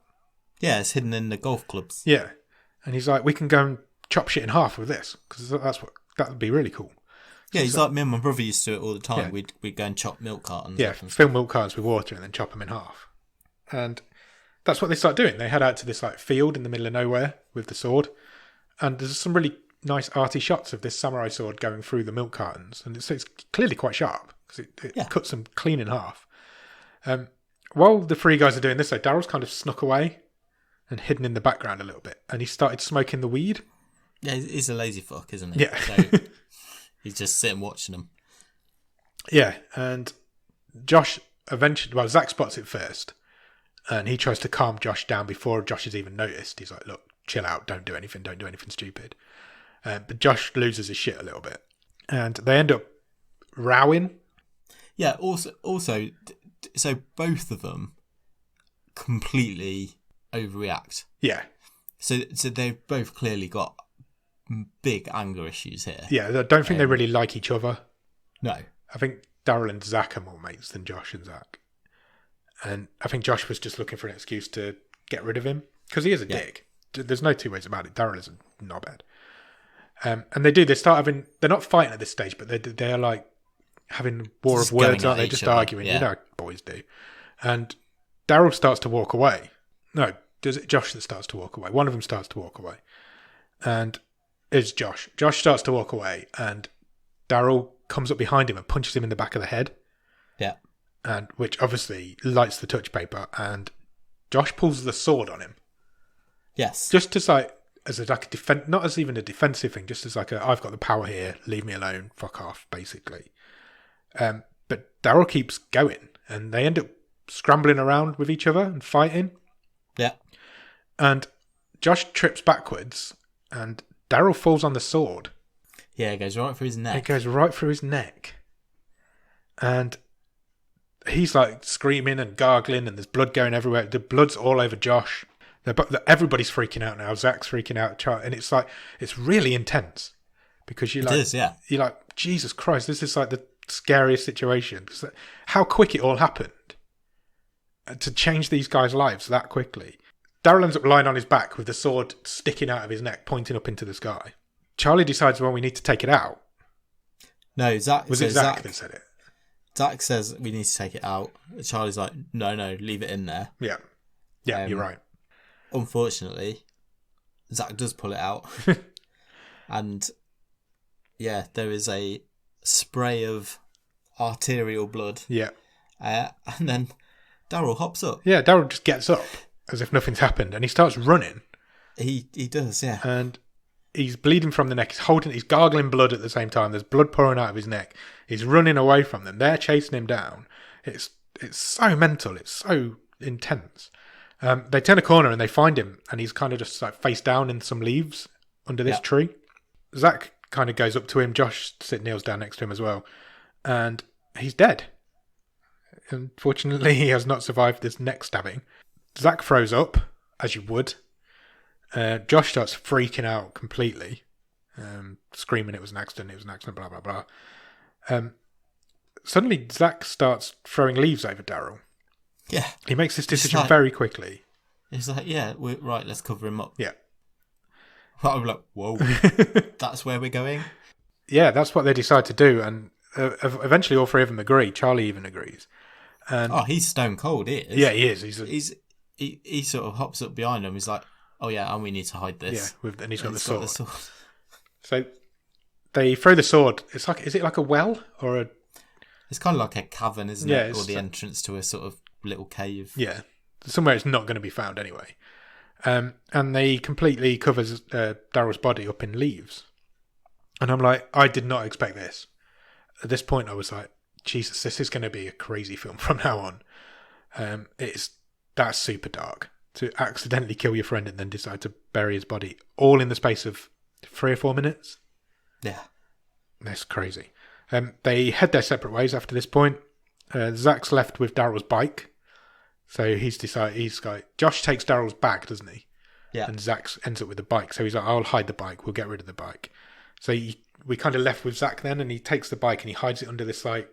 Yeah, it's hidden in the golf clubs. Yeah. And he's like, we can go and chop shit in half with this, because that would be really cool. Yeah, he's like, me and my brother used to do it all the time. Yeah. We'd go and chop milk cartons. Yeah, fill milk cartons with water and then chop them in half. And that's what they start doing. They head out to this like field in the middle of nowhere with the sword. And there's some really nice arty shots of this samurai sword going through the milk cartons. And it's clearly quite sharp, because it cuts them clean in half. While the three guys are doing this, Daryl's kind of snuck away and hidden in the background a little bit, and he started smoking the weed. Yeah, he's a lazy fuck, isn't he? Yeah. So he's just sitting watching them. Yeah, and Josh eventually, Zach spots it first, and he tries to calm Josh down before Josh has even noticed. He's like, look, chill out, don't do anything stupid. But Josh loses his shit a little bit, and they end up rowing. Yeah, also, so both of them completely overreact. Yeah. So they've both clearly got big anger issues here. Yeah, I don't think they really like each other. No. I think Daryl and Zach are more mates than Josh and Zach. And I think Josh was just looking for an excuse to get rid of him, because he is a dick. There's no two ways about it. Daryl is a knobhead. And they start having, they're not fighting at this stage, but they're like having war of words, aren't they? Just arguing, you know how boys do. And Daryl starts to walk away. No, is it Josh that starts to walk away? One of them starts to walk away. and it's Josh. Josh starts to walk away, and Daryl comes up behind him and punches him in the back of the head. Yeah. And which obviously lights the touch paper, and Josh pulls the sword on him. Yes. Just as like a not as even a defensive thing, just as like I've got the power here, leave me alone, fuck off, basically. But Daryl keeps going, and they end up scrambling around with each other and fighting. Yeah. And Josh trips backwards, and Daryl falls on the sword. Yeah, it goes right through his neck. It goes right through his neck. And he's like screaming and gargling, and there's blood going everywhere. The blood's all over Josh. Everybody's freaking out now. Zach's freaking out. And it's like, it's really intense. Because you're like, Jesus Christ, this is like the scariest situation. How quick it all happened. To change these guys' lives that quickly. Daryl ends up lying on his back with the sword sticking out of his neck, pointing up into the sky. Charlie decides, well, we need to take it out. No, Zach. Was it Zach that said it? Zach says we need to take it out. Charlie's like, no, leave it in there. Yeah. Yeah, you're right. Unfortunately, Zach does pull it out. And yeah, there is a spray of arterial blood. Yeah. And then Daryl hops up. Yeah, Daryl just gets up as if nothing's happened, and he starts running. He does, yeah. And he's bleeding from the neck. He's gargling blood at the same time. There's blood pouring out of his neck. He's running away from them. They're chasing him down. It's so mental. It's so intense. They turn a corner and they find him, and he's kind of just like face down in some leaves under this tree. Zach kind of goes up to him. Josh kneels down next to him as well, and he's dead. Unfortunately, he has not survived this neck stabbing. Zach throws up, as you would. Josh starts freaking out completely, screaming it was an accident, blah, blah, blah. Suddenly, Zach starts throwing leaves over Daryl. Yeah. He makes this decision very quickly. He's like, yeah, right, let's cover him up. Yeah. I'm like, whoa, that's where we're going? Yeah, that's what they decide to do, and eventually all three of them agree. Charlie even agrees. And he's stone cold, he is. Yeah, he is. He sort of hops up behind him. He's like, oh yeah, and we need to hide this. Yeah, and he's got the sword. So they throw the sword. Is it like a well or a? It's kind of like a cavern, isn't it? Or the entrance to a sort of little cave. Yeah, somewhere it's not going to be found anyway. And they completely covers Daryl's body up in leaves. And I'm like, I did not expect this. At this point, I was like, Jesus, this is going to be a crazy film from now on. That's super dark. To accidentally kill your friend and then decide to bury his body all in the space of 3 or 4 minutes. Yeah. That's crazy. They head their separate ways after this point. Zach's left with Daryl's bike. So Josh takes Daryl's bag, doesn't he? Yeah. And Zach ends up with the bike. So he's like, I'll hide the bike. We'll get rid of the bike. So we kind of left with Zach then, and he takes the bike and he hides it under this like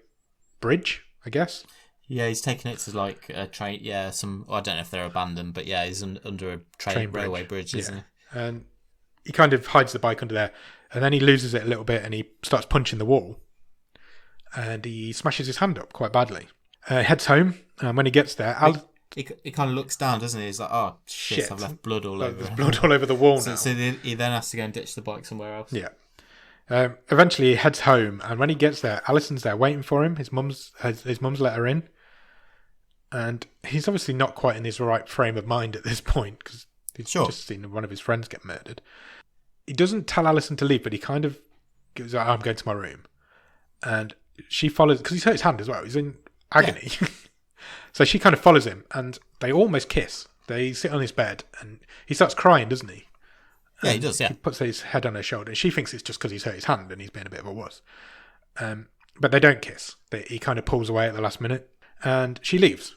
bridge, I guess. Yeah, he's taking it to like a train. Yeah, I don't know if they're abandoned, but yeah, he's under a railway bridge, isn't he? And he kind of hides the bike under there, and then he loses it a little bit, and he starts punching the wall, and he smashes his hand up quite badly. Heads home, and when he gets there, he kind of looks down, doesn't he? He's like, "Oh shit, I've left blood all over." There's blood all over the wall now. So he then has to go and ditch the bike somewhere else. Yeah. Eventually, he heads home, and when he gets there, Allison's there waiting for him. His mum's let her in. And he's obviously not quite in his right frame of mind at this point because he's just seen one of his friends get murdered. He doesn't tell Allison to leave, but he kind of goes, I'm going to my room. And she follows, because he's hurt his hand as well. He's in agony. Yeah. So she kind of follows him, and they almost kiss. They sit on his bed, and he starts crying, doesn't he? Yeah, he does, yeah. He puts his head on her shoulder, and she thinks it's just because he's hurt his hand and he's been a bit of a wuss. But they don't kiss. He kind of pulls away at the last minute, and she leaves.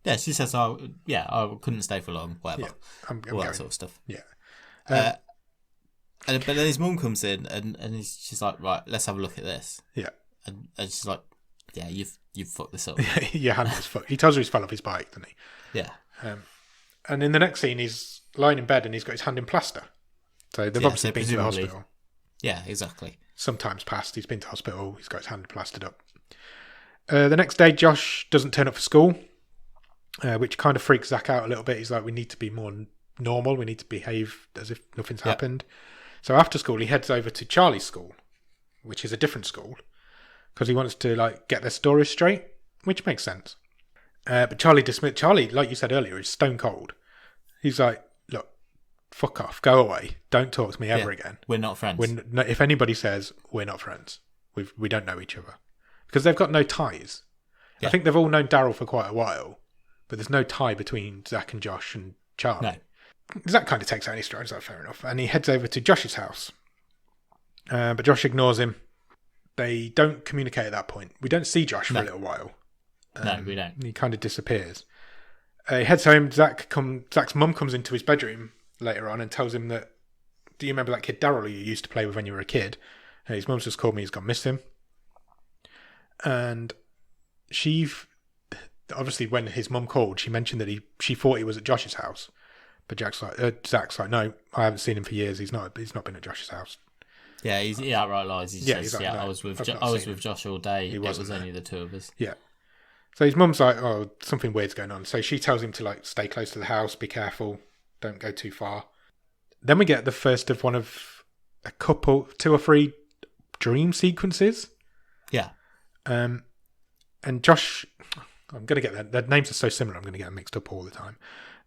Yeah, she says, I couldn't stay for long, whatever. Yeah, I'm all going. That sort of stuff. Yeah. But then his mum comes in, and she's like, right, let's have a look at this. Yeah. And she's like, yeah, you've fucked this up. Your hand is fucked. He tells her he's fell off his bike, doesn't he? Yeah. And in the next scene, he's lying in bed and he's got his hand in plaster. So they've obviously been to the hospital. Yeah, exactly. Sometimes past, he's been to hospital, he's got his hand plastered up. The next day, Josh doesn't turn up for school, which kind of freaks Zach out a little bit. He's like, we need to be more normal. We need to behave as if nothing's happened. So after school, he heads over to Charlie's school, which is a different school, because he wants to like get their stories straight, which makes sense. But Charlie, like you said earlier, is stone cold. He's like, look, fuck off, go away, don't talk to me ever again. We're not friends. If anybody says we're not friends, we don't know each other, because they've got no ties. Yeah. I think they've all known Daryl for quite a while, but there's no tie between Zach and Josh and Charlie. No. Zach kind of takes out any strides, like, fair enough, and he heads over to Josh's house. But Josh ignores him. They don't communicate at that point. We don't see Josh for a little while. No, we don't. He kind of disappears. He heads home. Zach's mum comes into his bedroom later on and tells him that, do you remember that kid Daryl you used to play with when you were a kid? His mum's just called me, he's gone missing. And she, obviously when his mum called, she mentioned that she thought he was at Josh's house. But Zach's like, no, I haven't seen him for years. He's not been at Josh's house. Yeah, he outright lies. He says, like, no, I was with Josh all day. It was only the two of us. Yeah. So his mum's like, oh, something weird's going on. So she tells him to like stay close to the house, be careful, don't go too far. Then we get the first of one of a couple, 2 or 3 dream sequences. Yeah. And Josh, I'm going to get their names are so similar, I'm going to get them mixed up all the time.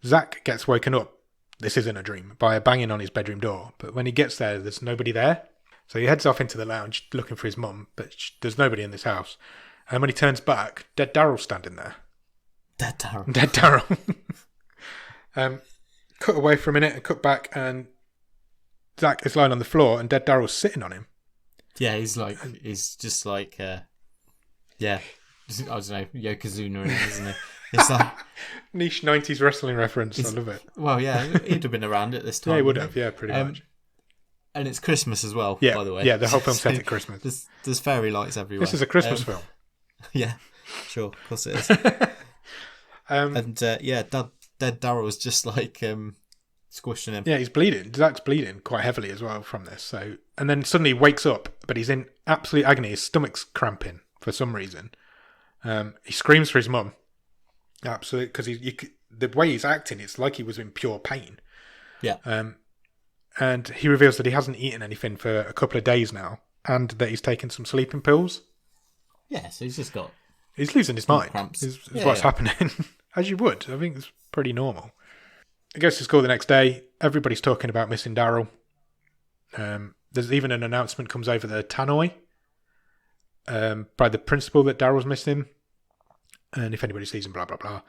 Zach gets woken up, this isn't a dream, by a banging on his bedroom door. But when he gets there, there's nobody there. So he heads off into the lounge looking for his mum, but there's nobody in this house. And when he turns back, dead Daryl's standing there. Dead Daryl. Dead Daryl. Cut away for a minute and cut back, and Zach is lying on the floor, and dead Daryl's sitting on him. Yeah, he's just like, I don't know, Yokozuna, isn't he? It's like niche 90s wrestling reference. I love it. Well, yeah, he'd have been around at this time. Yeah, he would have. Yeah, pretty much. And it's Christmas as well, yeah, by the way. Yeah, the whole film's set at Christmas. There's fairy lights everywhere. This is a Christmas film. Yeah, sure, of course it is. Dead Daryl was just like squishing him. Yeah, he's bleeding. Zach's bleeding quite heavily as well from this. So, and then suddenly wakes up, but he's in absolute agony. His stomach's cramping for some reason. He screams for his mum. Absolutely, because the way he's acting, it's like he was in pure pain. Yeah. And he reveals that he hasn't eaten anything for a couple of days now, and that he's taken some sleeping pills. Yeah, so he's just got... He's losing his mind. Cramps. Is what's happening. As you would. I think it's pretty normal. He goes to school the next day. Everybody's talking about missing Daryl. There's even an announcement comes over the tannoy by the principal that Daryl's missing. And if anybody sees him, blah, blah, blah.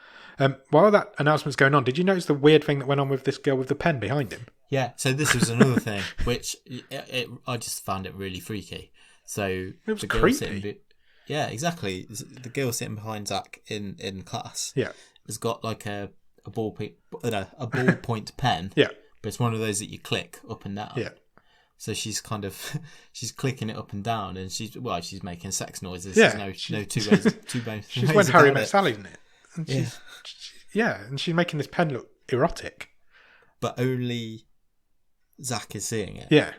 While that announcement's going on, did you notice the weird thing that went on with this girl with the pen behind him? Yeah, so this was another thing, which I just found it really freaky. So it was creepy. Yeah, exactly. The girl sitting behind Zach in class has got like a ballpoint pen. Yeah. But it's one of those that you click up and down. Yeah. So she's clicking it up and down, and she's making sex noises. Yeah. There's no two ways. She's when Harry Met Sally, isn't it? And and she's making this pen look erotic. But only Zach is seeing it. Yeah.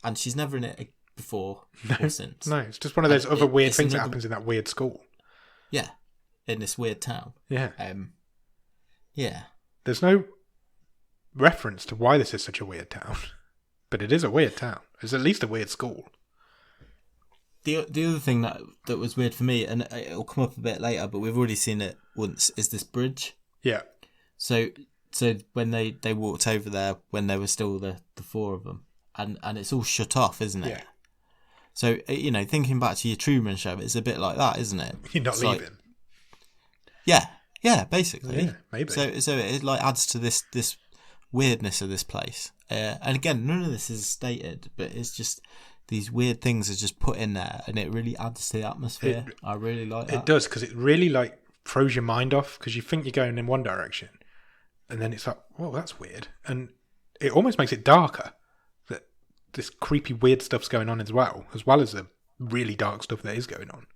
And she's never in it before or since. No, it's just one of those other weird things that happens in that weird school. Yeah. In this weird town. Yeah. Yeah. There's no reference to why this is such a weird town. But it is a weird town. It's at least a weird school. The other thing that was weird for me, and it'll come up a bit later, but we've already seen it once, is this bridge. Yeah. So when they walked over there, when there were still the 4 of them, and it's all shut off, isn't it? Yeah. So, thinking back to your Truman Show, it's a bit like that, isn't it? You're not leaving. Yeah, basically. Yeah, maybe. So it like adds to this weirdness of this place. And again, none of this is stated, but it's just these weird things are just put in there, and it really adds to the atmosphere. I really like that. It does, because it really like throws your mind off, because you think you're going in one direction, and then it's like, whoa, that's weird. And it almost makes it darker, that this creepy, weird stuff's going on as well as the really dark stuff that is going on.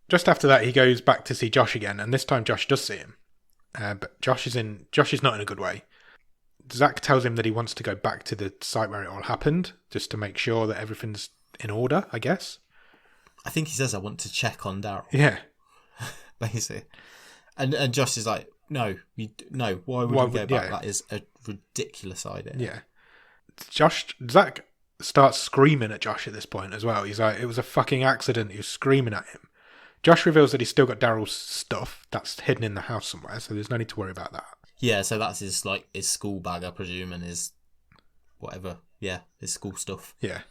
Just after that, he goes back to see Josh again, and this time Josh does see him. But Josh is not in a good way. Zach tells him that he wants to go back to the site where it all happened, just to make sure that everything's in order, I guess. I think he says, I want to check on Daryl. Yeah. basically. And Josh is like, no. Why would we go back? Yeah. That is a ridiculous idea. Yeah. Zach starts screaming at Josh at this point as well. He's like, it was a fucking accident. He was screaming at him. Josh reveals that he's still got Daryl's stuff that's hidden in the house somewhere, so there's no need to worry about that. Yeah, so that's his school bag, I presume, and his whatever. Yeah, his school stuff. Yeah.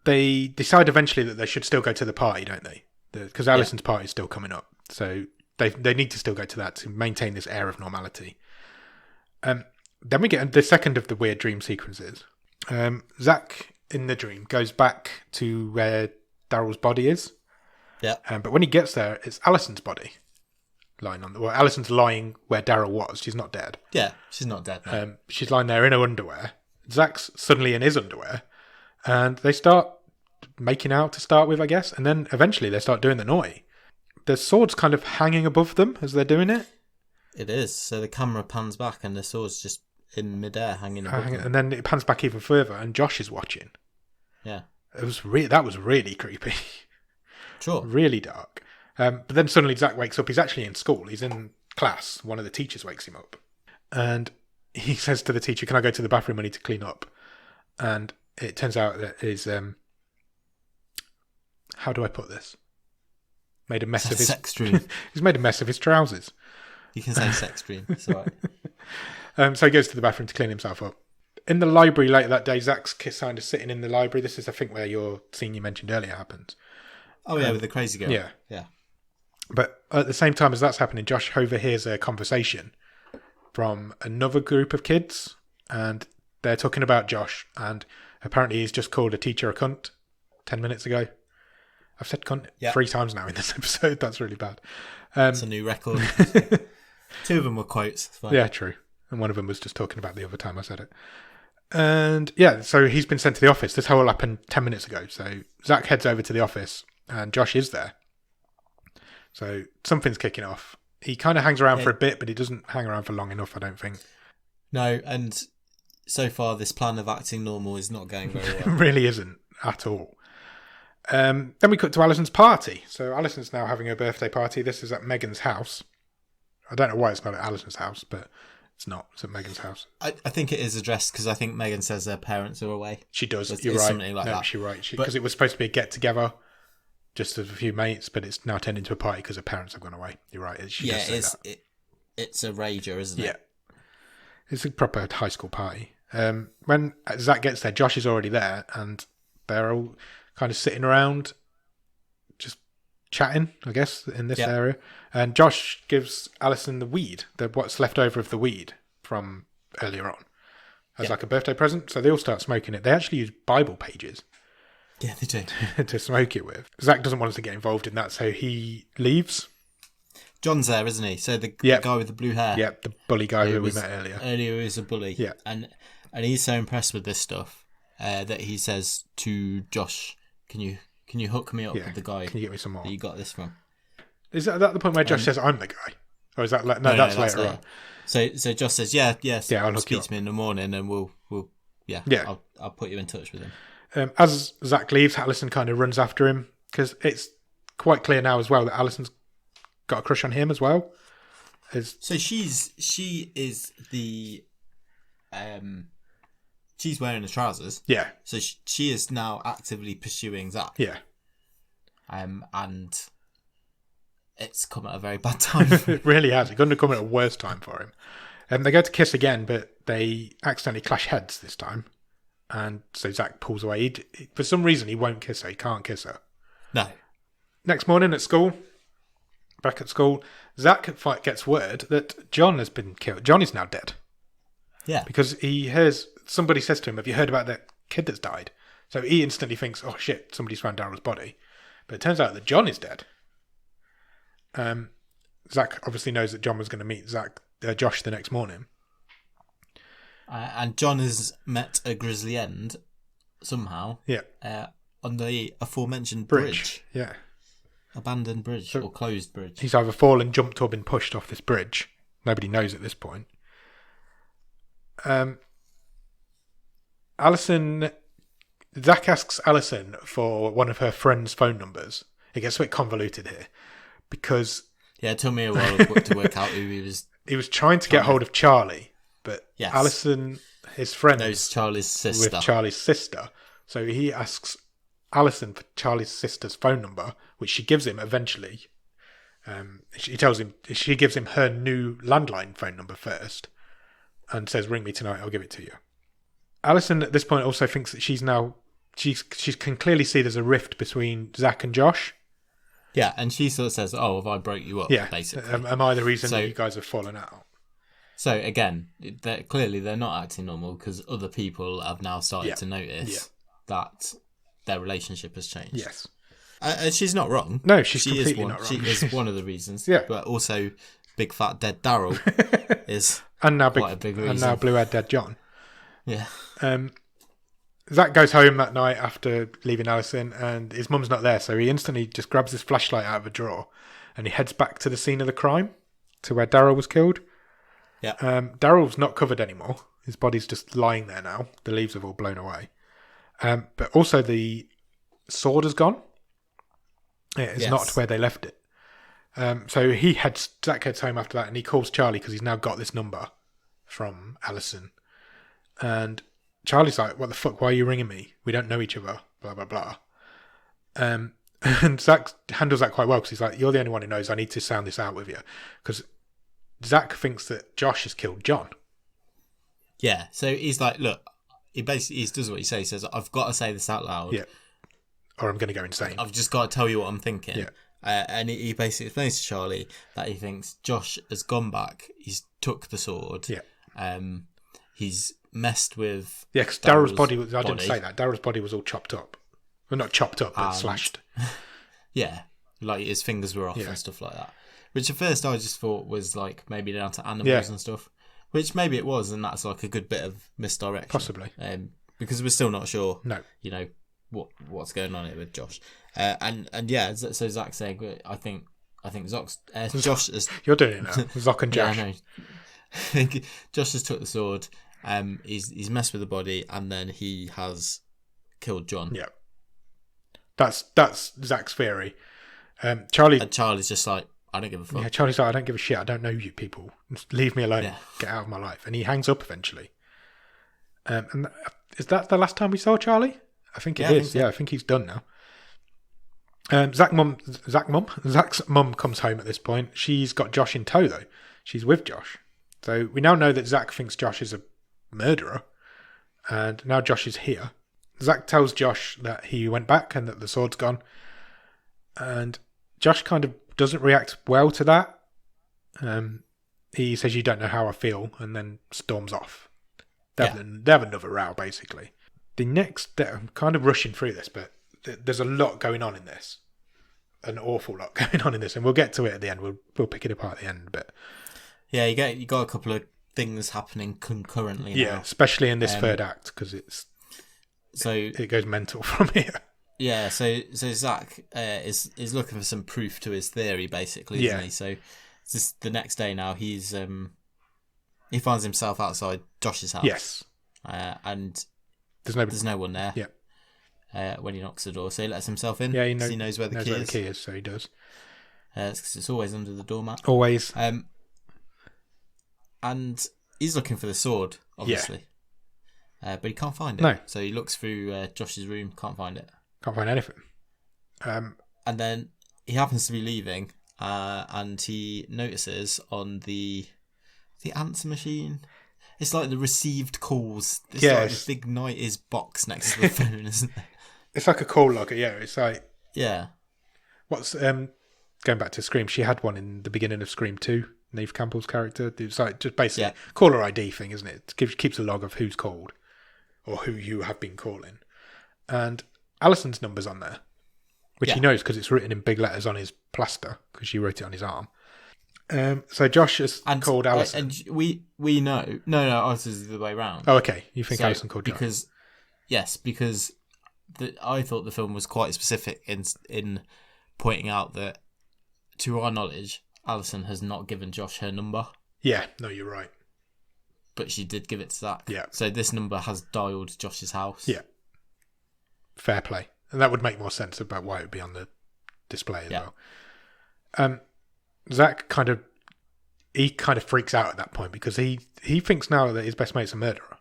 They decide eventually that they should still go to the party, don't they? Because Allison's party is still coming up. So they need to still go to that to maintain this air of normality. Then we get the second of the weird dream sequences. Zach, in the dream, goes back to where Daryl's body is. Yeah. But when he gets there, it's Allison's body lying on the... Well, Allison's lying where Daryl was. She's not dead. Yeah, she's not dead. No. She's lying there in her underwear. Zach's suddenly in his underwear. And they start making out to start with, I guess. And then eventually they start doing the noi. The sword's kind of hanging above them as they're doing it. It is. So the camera pans back and the sword's just in midair hanging above them. And then it pans back even further and Josh is watching. Yeah. That was really creepy. Sure. Really dark. But then suddenly Zach wakes up. He's actually in school. He's in class. One of the teachers wakes him up. And he says to the teacher, can I go to the bathroom? I need to clean up. And it turns out that his... how do I put this? Made a mess of his... Sex dream. He's made a mess of his trousers. You can say sex dream. It's all right. So he goes to the bathroom to clean himself up. In the library later that day, Zach's kind of sitting in the library. This is, I think, where your scene you mentioned earlier happens. Oh, yeah, with the crazy girl. Yeah. Yeah. But at the same time as that's happening, Josh overhears a conversation from another group of kids. And they're talking about Josh. And apparently he's just called a teacher a cunt 10 minutes ago. I've said cunt 3 times now in this episode. That's really bad. It's a new record. 2 of them were quotes. It's fine. Yeah, true. And one of them was just talking about the other time I said it. And yeah, so he's been sent to the office. This all happened 10 minutes ago. So Zach heads over to the office and Josh is there. So something's kicking off. He kind of hangs around for a bit, but he doesn't hang around for long enough, I don't think. No, and so far this plan of acting normal is not going very well. It really isn't at all. Then we cut to Allison's party. So Allison's now having her birthday party. This is at Megan's house. I don't know why it's not at Allison's house, but it's not. It's at Megan's house. I think it is addressed because I think Megan says her parents are away. She does. It's You're right. Something like that. She's right. Because it was supposed to be a get-together, just of a few mates, but it's now turned into a party because her parents have gone away. You're right. It's a rager, isn't it? Yeah. It's a proper high school party. When Zach gets there, Josh is already there, and they're all kind of sitting around, just chatting, I guess, in this area. And Josh gives Allison the weed, what's left over of the weed from earlier on, as like a birthday present. So they all start smoking it. They actually use Bible pages. Yeah, they do. To smoke it with. Zach doesn't want us to get involved in that, so he leaves. John's there, isn't he? So the guy with the blue hair. Yep, the bully guy who we met earlier. Earlier he was a bully. Yeah. And he's so impressed with this stuff that he says to Josh, Can you hook me up with the guy? Can you get me some more? That you got this from? Is that the point where Josh says, I'm the guy? Or is that... No, that's later on. So Josh says, yes. Yeah, I'll hook you up. Speak to me in the morning and we'll I'll put you in touch with him. As Zach leaves, Allison kind of runs after him because it's quite clear now as well that Allison's got a crush on him as well. So she is the... she's wearing the trousers. Yeah. So she is now actively pursuing Zach. Yeah. And it's come at a very bad time. It really has. It's going to come at a worse time for him. They go to kiss again, but they accidentally clash heads this time. And so Zach pulls away. For some reason, he won't kiss her. He can't kiss her. No. Next morning at school, back at school, Zach gets word that John has been killed. John is now dead. Yeah. Because he hears... Somebody says to him, have you heard about that kid that's died? So he instantly thinks, oh shit, somebody's found Daryl's body. But it turns out that John is dead. Zach obviously knows that John was going to meet Josh the next morning. And John has met a grisly end somehow. Yeah. On the aforementioned bridge. Yeah. Abandoned bridge or closed bridge. He's either fallen, jumped or been pushed off this bridge. Nobody knows at this point. Zach asks Allison for one of her friend's phone numbers. It gets a bit convoluted here because Yeah, it took me a while to work out who he was. He was trying to get hold of Charlie, but Yes. Allison, his friend, knows Charlie's sister. with Charlie's sister. So he asks Allison for Charlie's sister's phone number, which she gives him eventually. She gives him her new landline phone number first, and says, "Ring me tonight. I'll give it to you." Allison at this point also thinks that she can clearly see there's a rift between Zach and Josh. Yeah, and she sort of says, "Oh, have I broke you up?" Yeah, basically. Am I the reason that you guys have fallen out? So again, clearly they're not acting normal because other people have now started to notice that their relationship has changed. Yes. And she's not wrong. No, she's completely not wrong. She is one of the reasons. Yeah. But also, big fat dead Daryl is and now quite a big reason. And now blue-haired dead John. Yeah. Zach goes home that night after leaving Allison, and his mum's not there, so he instantly just grabs his flashlight out of a drawer, and he heads back to the scene of the crime, to where Daryl was killed. Yeah. Daryl's not covered anymore. His body's just lying there now. The leaves have all blown away. But also the sword has gone. It's not where they left it. So Zach heads home after that, and he calls Charlie because he's now got this number from Allison. And Charlie's like, "What the fuck? Why are you ringing me? We don't know each other." Blah blah blah. And Zach handles that quite well because he's like, "You're the only one who knows. I need to sound this out with you," because Zach thinks that Josh has killed John. Yeah. So he's like, "Look," he does what he says. He says, "I've got to say this out loud. Yeah. Or I'm going to go insane. I've just got to tell you what I'm thinking." Yeah. And he basically explains to Charlie that he thinks Josh has gone back. He's took the sword. Yeah. He's messed with. Yeah, because Daryl's body was. I didn't say that. Daryl's body was all chopped up. Well, not chopped up, but slashed. Yeah, like his fingers were off and stuff like that. Which at first I just thought was like maybe down to animals and stuff. Which maybe it was, and that's like a good bit of misdirection. Possibly. Because we're still not sure. No. You know what's going on here with Josh. And yeah, so Zach's saying, I think Josh is. You're doing it now. Zoc and Josh. Yeah, I think Josh has took the sword. He's messed with the body, and then he has killed John. Yeah, that's Zach's theory. Charlie's just like, I don't give a fuck. Yeah, Charlie's like, I don't give a shit. I don't know you people. Just leave me alone. Yeah. Get out of my life. And he hangs up eventually. And is that the last time we saw Charlie? I think it is. I think he's done now. Zach's mum comes home at this point. She's got Josh in tow though. She's with Josh. So we now know that Zach thinks Josh is a murderer, and now Josh is here. Zach tells Josh that he went back and that the sword's gone, and Josh kind of doesn't react well to that. He says, "You don't know how I feel," and then storms off. They have another row, basically. I'm kind of rushing through this, but there's a lot going on in this. An awful lot going on in this, and we'll get to it at the end. We'll pick it apart at the end, but yeah, you got a couple of things happening concurrently. Yeah, now. Especially in this third act, because it goes mental from here. Yeah, so Zach is looking for some proof to his theory, basically, isn't he? So just the next day now, he finds himself outside Josh's house. Yes, and there's no one there. Yeah. When he knocks the door, so he lets himself in. Yeah, he knows where the key is. So he does. It's always under the doormat. Always. And he's looking for the sword, obviously. Yeah. But he can't find it. No. So he looks through Josh's room, can't find it. Can't find anything. And then he happens to be leaving, and he notices on the answer machine. It's like the received calls. It's like this big 90s box next to the phone, isn't it? It's like a call logger, yeah. It's like... Yeah. What's... going back to Scream, she had one in the beginning of Scream 2, Neve Campbell's character. It's like just basically caller ID thing, isn't it? It keeps a log of who's called or who you have been calling. And Allison's number's on there, which he knows because it's written in big letters on his plaster because she wrote it on his arm. So Josh has called Allison. And we know... No, ours is the way around. Oh, okay. You think Allison called Josh? Because I thought the film was quite specific in pointing out that, to our knowledge, Allison has not given Josh her number. Yeah, no, you're right. But she did give it to Zach. Yeah. So this number has dialed Josh's house. Yeah. Fair play. And that would make more sense about why it would be on the display as well. Zach kind of freaks out at that point because he thinks now that his best mate's a murderer.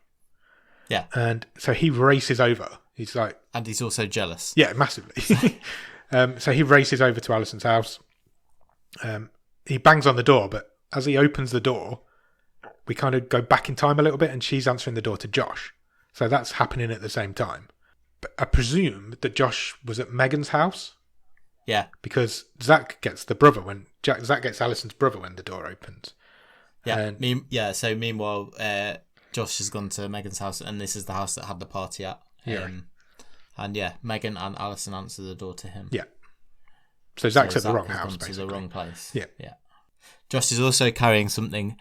Yeah. And so he races over. He's like... And he's also jealous. Yeah, massively. So he races over to Allison's house. He bangs on the door, but as he opens the door, we kind of go back in time a little bit and she's answering the door to Josh. So that's happening at the same time. But I presume that Josh was at Megan's house. Yeah. Because Zach gets the brother Zach gets Allison's brother when the door opens. Yeah. So meanwhile, Josh has gone to Megan's house, and this is the house that had the party at. Yeah. And Megan and Allison answer the door to him. Yeah. So Zach's at the wrong house, basically. To the wrong place. Yeah. Yeah. Josh is also carrying something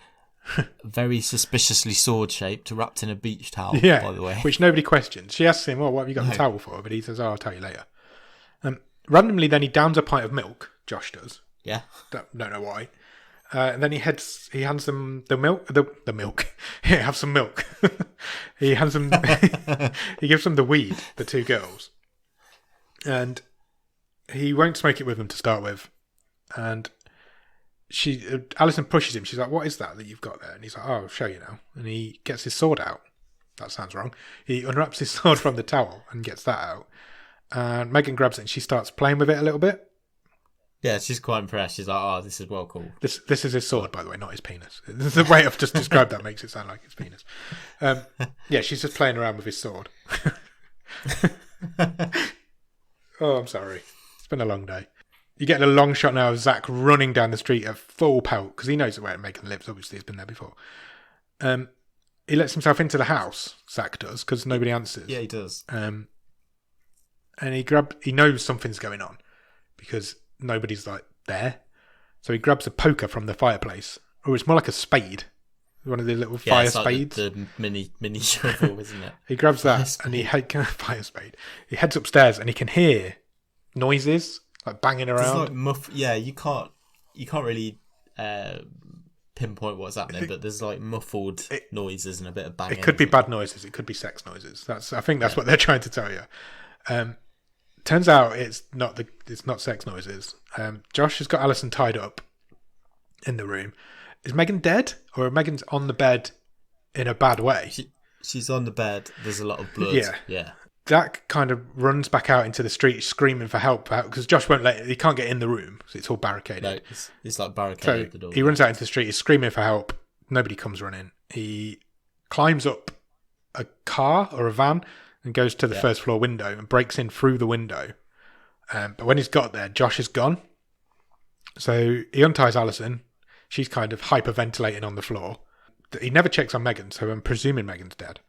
very suspiciously sword-shaped, wrapped in a beach towel, by the way. Which nobody questions. She asks him, well, what have you got the towel for? But he says, I'll tell you later. Randomly, then he downs a pint of milk. Josh does. Yeah. Don't know why. And then he hands them the milk. The milk. Here, have some milk. He hands them. He gives them the weed. The two girls, and he won't smoke it with them to start with. And Allison pushes him. She's like, "What is that you've got there?" And he's like, "Oh, I'll show you now." And he gets his sword out. That sounds wrong. He unwraps his sword from the towel and gets that out. And Megan grabs it and she starts playing with it a little bit. Yeah, she's quite impressed. She's like, "Oh, this is well cool." This is his sword, by the way, not his penis. The way I've just described that makes it sound like his penis. Yeah, she's just playing around with his sword. Oh, I'm sorry. It's been a long day. You get a long shot now of Zach running down the street at full pelt, because he knows where Megan lives. Obviously, he's been there before. He lets himself into the house, Zach does, because nobody answers. Yeah, he does. And he knows something's going on, because nobody's like there. So he grabs a poker from the fireplace. Or it's more like a spade. One of the little fire spades. Like the mini shovel, isn't it? He grabs that and fire spade. He heads upstairs and he can hear noises like banging around. You can't really pinpoint what's happening, but there's like muffled noises and a bit of banging. It could be bad noises. It could be sex noises. I think that's what they're trying to tell you. Turns out it's not sex noises. Josh has got Allison tied up in the room. Is Megan dead, or Megan's on the bed in a bad way? She's on the bed. There's a lot of blood. Yeah. Zach kind of runs back out into the street screaming for help because Josh won't he can't get in the room because it's all barricaded. No, it's like barricaded the door. He runs out into the street, he's screaming for help. Nobody comes running. He climbs up a car or a van and goes to the first floor window and breaks in through the window. But when he's got there, Josh is gone. So he unties Allison. She's kind of hyperventilating on the floor. He never checks on Megan, so I'm presuming Megan's dead.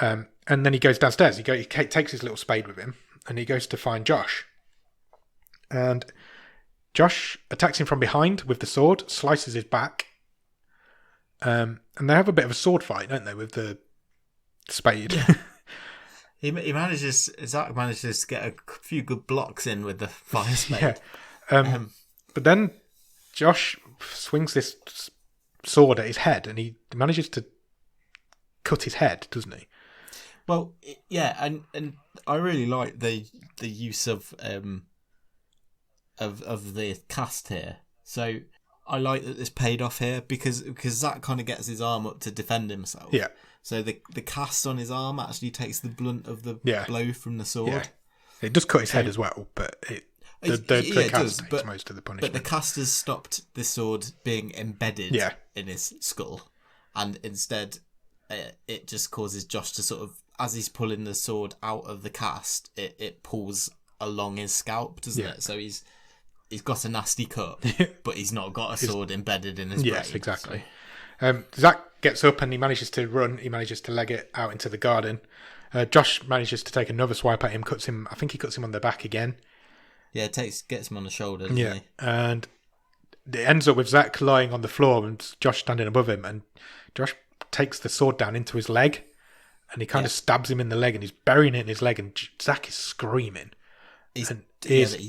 And then he goes downstairs. He takes his little spade with him, and he goes to find Josh. And Josh attacks him from behind with the sword, slices his back. And they have a bit of a sword fight, don't they, with the spade? Yeah. Zach manages to get a few good blocks in with the fire spade. Yeah. But then Josh swings this sword at his head, and he manages to cut his head, doesn't he? Well, yeah, and I really like the use of the cast here. So I like that this paid off here because Zach kind of gets his arm up to defend himself. Yeah. So the cast on his arm actually takes the blunt of the blow from the sword. Yeah. It does cut his head as well, but the cast takes most of the punishment. But the cast has stopped the sword being embedded in his skull, and instead it just causes Josh to sort of, as he's pulling the sword out of the cast, it pulls along his scalp, doesn't it? So he's got a nasty cut, but he's not got a sword embedded in his brain. Yes, exactly. So. Zach gets up and he manages to run. He manages to leg it out into the garden. Josh manages to take another swipe at him. I think he cuts him on the back again. Yeah, gets him on the shoulder, doesn't he? And it ends up with Zach lying on the floor and Josh standing above him. And Josh takes the sword down into his leg and he kind of stabs him in the leg and he's burying it in his leg. And Zach is screaming. He's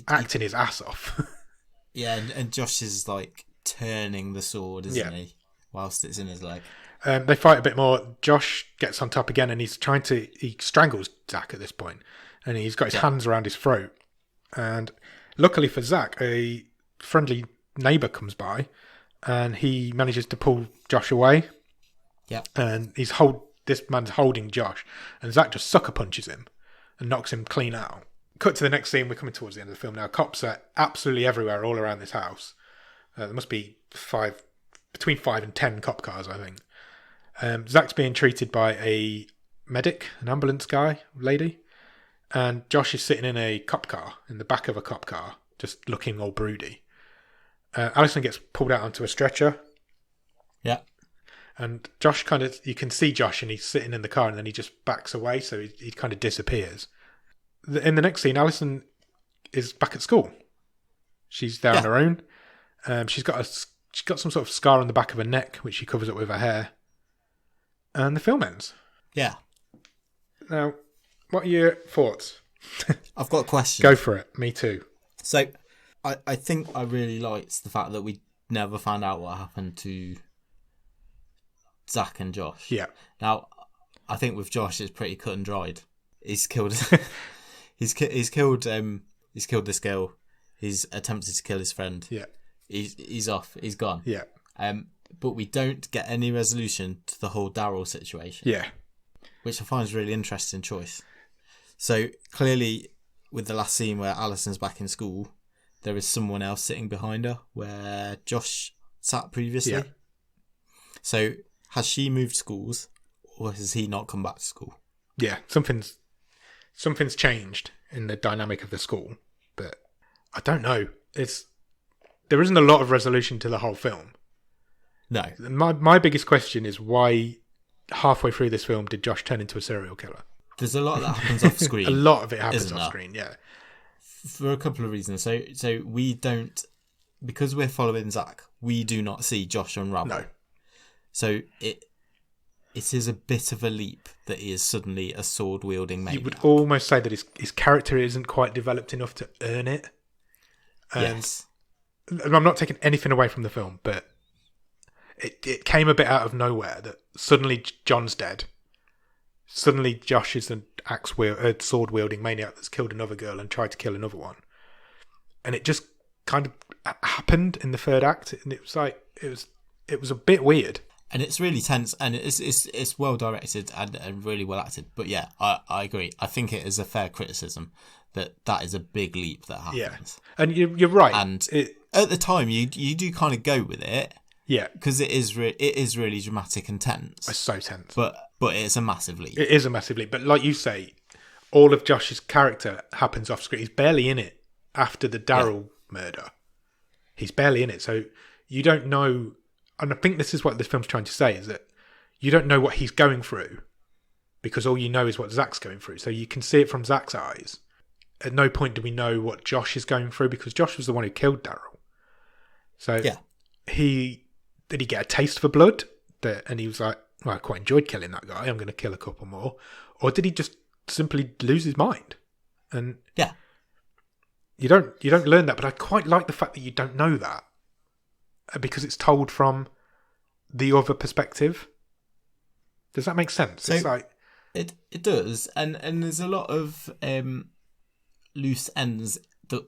acting his ass off. Yeah, and Josh is like turning the sword, isn't he? Whilst it's in his leg. They fight a bit more. Josh gets on top again and he strangles Zach at this point. And he's got his hands around his throat. And luckily for Zach, a friendly neighbour comes by, and he manages to pull Josh away. Yeah. And this man's holding Josh, and Zach just sucker punches him and knocks him clean out. Cut to the next scene. We're coming towards the end of the film now. Cops are absolutely everywhere, all around this house. There must be between 5 and 10 cop cars, I think. Zach's being treated by a medic, an ambulance lady, and Josh is sitting in a cop car, in the back of a cop car, just looking all broody. Allison gets pulled out onto a stretcher. Yeah. And Josh you can see Josh, and he's sitting in the car, and then he just backs away, so he kind of disappears. In the next scene, Allison is back at school. She's there on her own. She's got some sort of scar on the back of her neck, which she covers up with her hair. And the film ends. Yeah. Now, what are your thoughts? I've got a question. Go for it. Me too. So, I think I really liked the fact that we never found out what happened to Zach and Josh. Yeah. Now, I think with Josh, it's pretty cut and dried. He's killed. he's killed this girl. He's attempted to kill his friend. Yeah. He's off. He's gone. Yeah. But we don't get any resolution to the whole Daryl situation. Yeah. Which I find is a really interesting choice. So clearly, with the last scene where Allison's back in school, there is someone else sitting behind her where Josh sat previously. Yeah. So has she moved schools, or has he not come back to school? Yeah. Something's changed in the dynamic of the school, but I don't know. There isn't a lot of resolution to the whole film. No. My biggest question is why halfway through this film did Josh turn into a serial killer? There's a lot that happens off screen. A lot of it happens off screen, yeah. For a couple of reasons. So we don't, because we're following Zach, we do not see Josh unravel. No. So it is a bit of a leap that he is suddenly a sword-wielding maniac. You would almost say that his character isn't quite developed enough to earn it. Yes. And I'm not taking anything away from the film, but it came a bit out of nowhere that suddenly John's dead. Suddenly Josh is an sword-wielding maniac that's killed another girl and tried to kill another one. And it just kind of happened in the third act, and it was like it was a bit weird. And it's really tense, and it's well directed and really well acted. But yeah, I agree. I think it is a fair criticism that is a big leap that happens. Yeah, and you're right. And at the time, you do kind of go with it. Yeah, because it is really dramatic and tense. It's so tense. But it's a massive leap. It is a massive leap. But like you say, all of Josh's character happens off screen. He's barely in it after the Daryl murder. He's barely in it, so you don't know. And I think this is what this film's trying to say, is that you don't know what he's going through because all you know is what Zach's going through. So you can see it from Zach's eyes. At no point do we know what Josh is going through because Josh was the one who killed Daryl. So did he get a taste for blood? And he was like, well, I quite enjoyed killing that guy. I'm going to kill a couple more. Or did he just simply lose his mind? And you don't learn that. But I quite like the fact that you don't know that. Because it's told from the other perspective. Does that make sense? So it's like it does, and there's a lot of loose ends that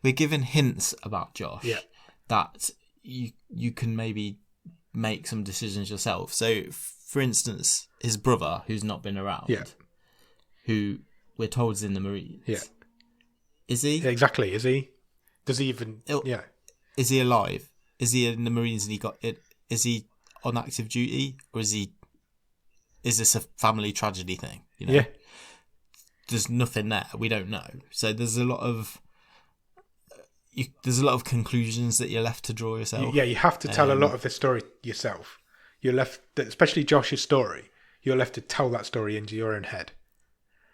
we're given hints about Josh that you can maybe make some decisions yourself. So, for instance, his brother, who's not been around, who we're told is in the Marines, is he? Yeah, exactly. Is he? Does he even? Is he alive? Is he in the Marines and he got it? Is he on active duty, or is this a family tragedy thing? You know? Yeah. There's nothing there. We don't know. So there's a lot of conclusions that you're left to draw yourself. Yeah, you have to tell a lot of this story yourself. You're left, especially Josh's story. You're left to tell that story into your own head.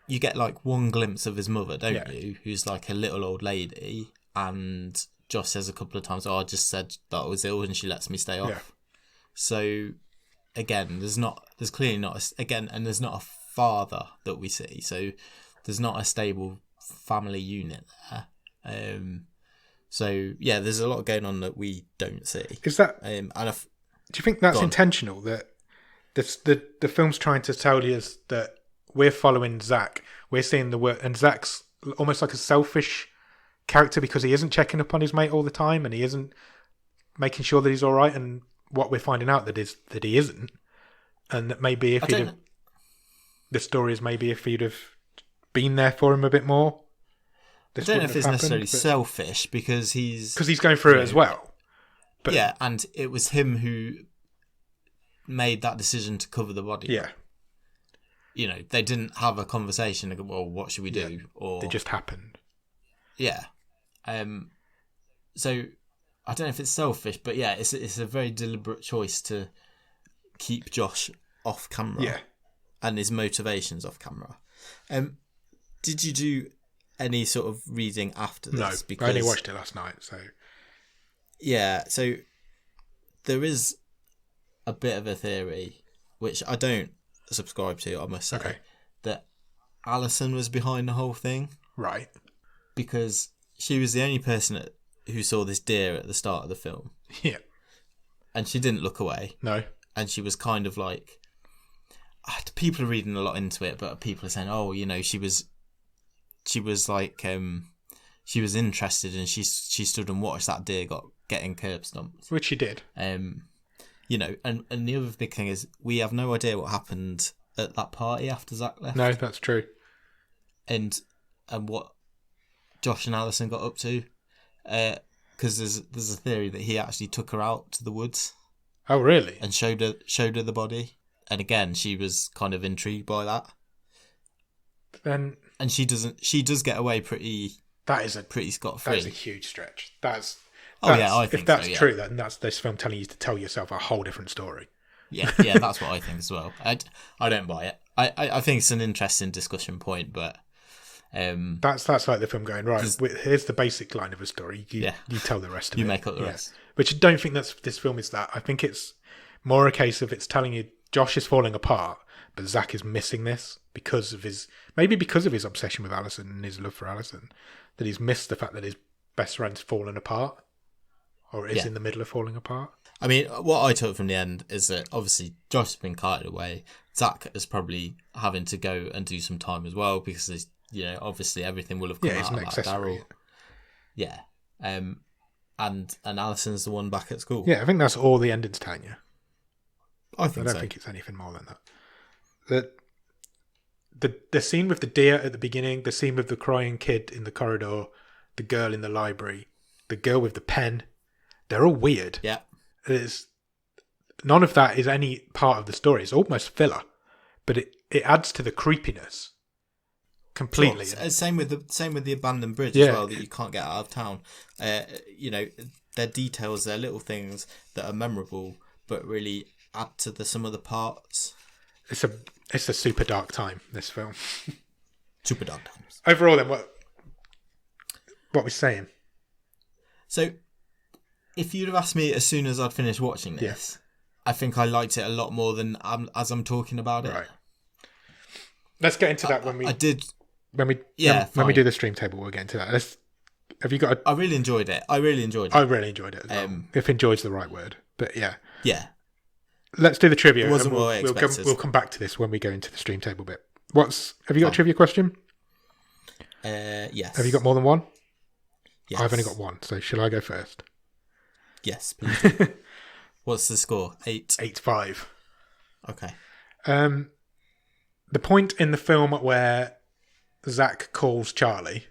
You get like one glimpse of his mother, don't you? Who's like a little old lady, and Josh says a couple of times, I just said that I was ill and she lets me stay off. Yeah. So, again, there's clearly not, and there's not a father that we see. So, there's not a stable family unit there. So, yeah, there's a lot going on that we don't see. Is that, do you think that's intentional? That the film's trying to tell you that we're following Zach, we're seeing the work, and Zach's almost like a selfish character because he isn't checking up on his mate all the time and he isn't making sure that he's all right. And what we're finding out that he isn't, and that maybe if the story is maybe if he'd have been there for him a bit more. I don't know if it's necessarily selfish because he's going through it as well. But yeah, and it was him who made that decision to cover the body. Yeah. You know, they didn't have a conversation and go, well, what should we do? Yeah. Or it just happened. Yeah. So I don't know if it's selfish, but yeah, it's a very deliberate choice to keep Josh off camera. Yeah. And his motivations off camera. Did you do any sort of reading after this? No, because I only watched it last night, so... Yeah, so there is a bit of a theory, which I don't subscribe to, I must say, that Allison was behind the whole thing. Right. Because she was the only person who saw this deer at the start of the film. Yeah. And she didn't look away. No. And she was kind of like... People are reading a lot into it, but people are saying, oh, you know, she was like... she was interested and she stood and watched that deer getting curb stomped. Which she did. You know, and the other big thing is we have no idea what happened at that party after Zach left. No, that's true. And what Josh and Allison got up to. Because there's a theory that he actually took her out to the woods. Oh, really? And showed her the body. And again, she was kind of intrigued by that. Then... And she does get away pretty... That is pretty scot-free. That is a huge stretch. I think if that's true, then that's this film telling you to tell yourself a whole different story. Yeah, that's what I think as well. I don't buy it. I think it's an interesting discussion point, but that's like the film going, right, here's the basic line of a story. You tell the rest of it. You make up the rest. Which I don't think this film is that. I think it's more a case of it's telling you Josh is falling apart, but Zach is missing this because of his obsession with Allison and his love for Allison, that he's missed the fact that his best friend's fallen apart. Or is in the middle of falling apart. I mean, what I took from the end is that obviously Josh has been carted away. Zach is probably having to go and do some time as well because, obviously everything will have come out about Daryl. Yeah. And Alison's the one back at school. Yeah, I think that's all the ending's telling you. I don't think it's anything more than that. The scene with the deer at the beginning, the scene with the crying kid in the corridor, the girl in the library, the girl with the pen... They're all weird. Yeah. None of that is any part of the story. It's almost filler. But it adds to the creepiness completely. Sure. Same with the abandoned bridge as well that you can't get out of town. They're details, they're little things that are memorable but really add to some of the parts. It's a super dark time, this film. Super dark times. Overall then, what we're saying? So if you'd have asked me as soon as I'd finished watching this, I think I liked it a lot more than as I'm talking about it. Right. Let's get into that when we do the stream table. We'll get into that. Have you got? I really enjoyed it. I really enjoyed it. As well. If "enjoy's" the right word, but yeah. Yeah. Let's do the trivia. It wasn't what I expected. We'll come back to this when we go into the stream table bit. Have you got a trivia question? Yes. Have you got more than one? Yes. I've only got one. So shall I go first? Yes, please. What's the score? 8-5. Okay. The point in the film where Zach calls Charlie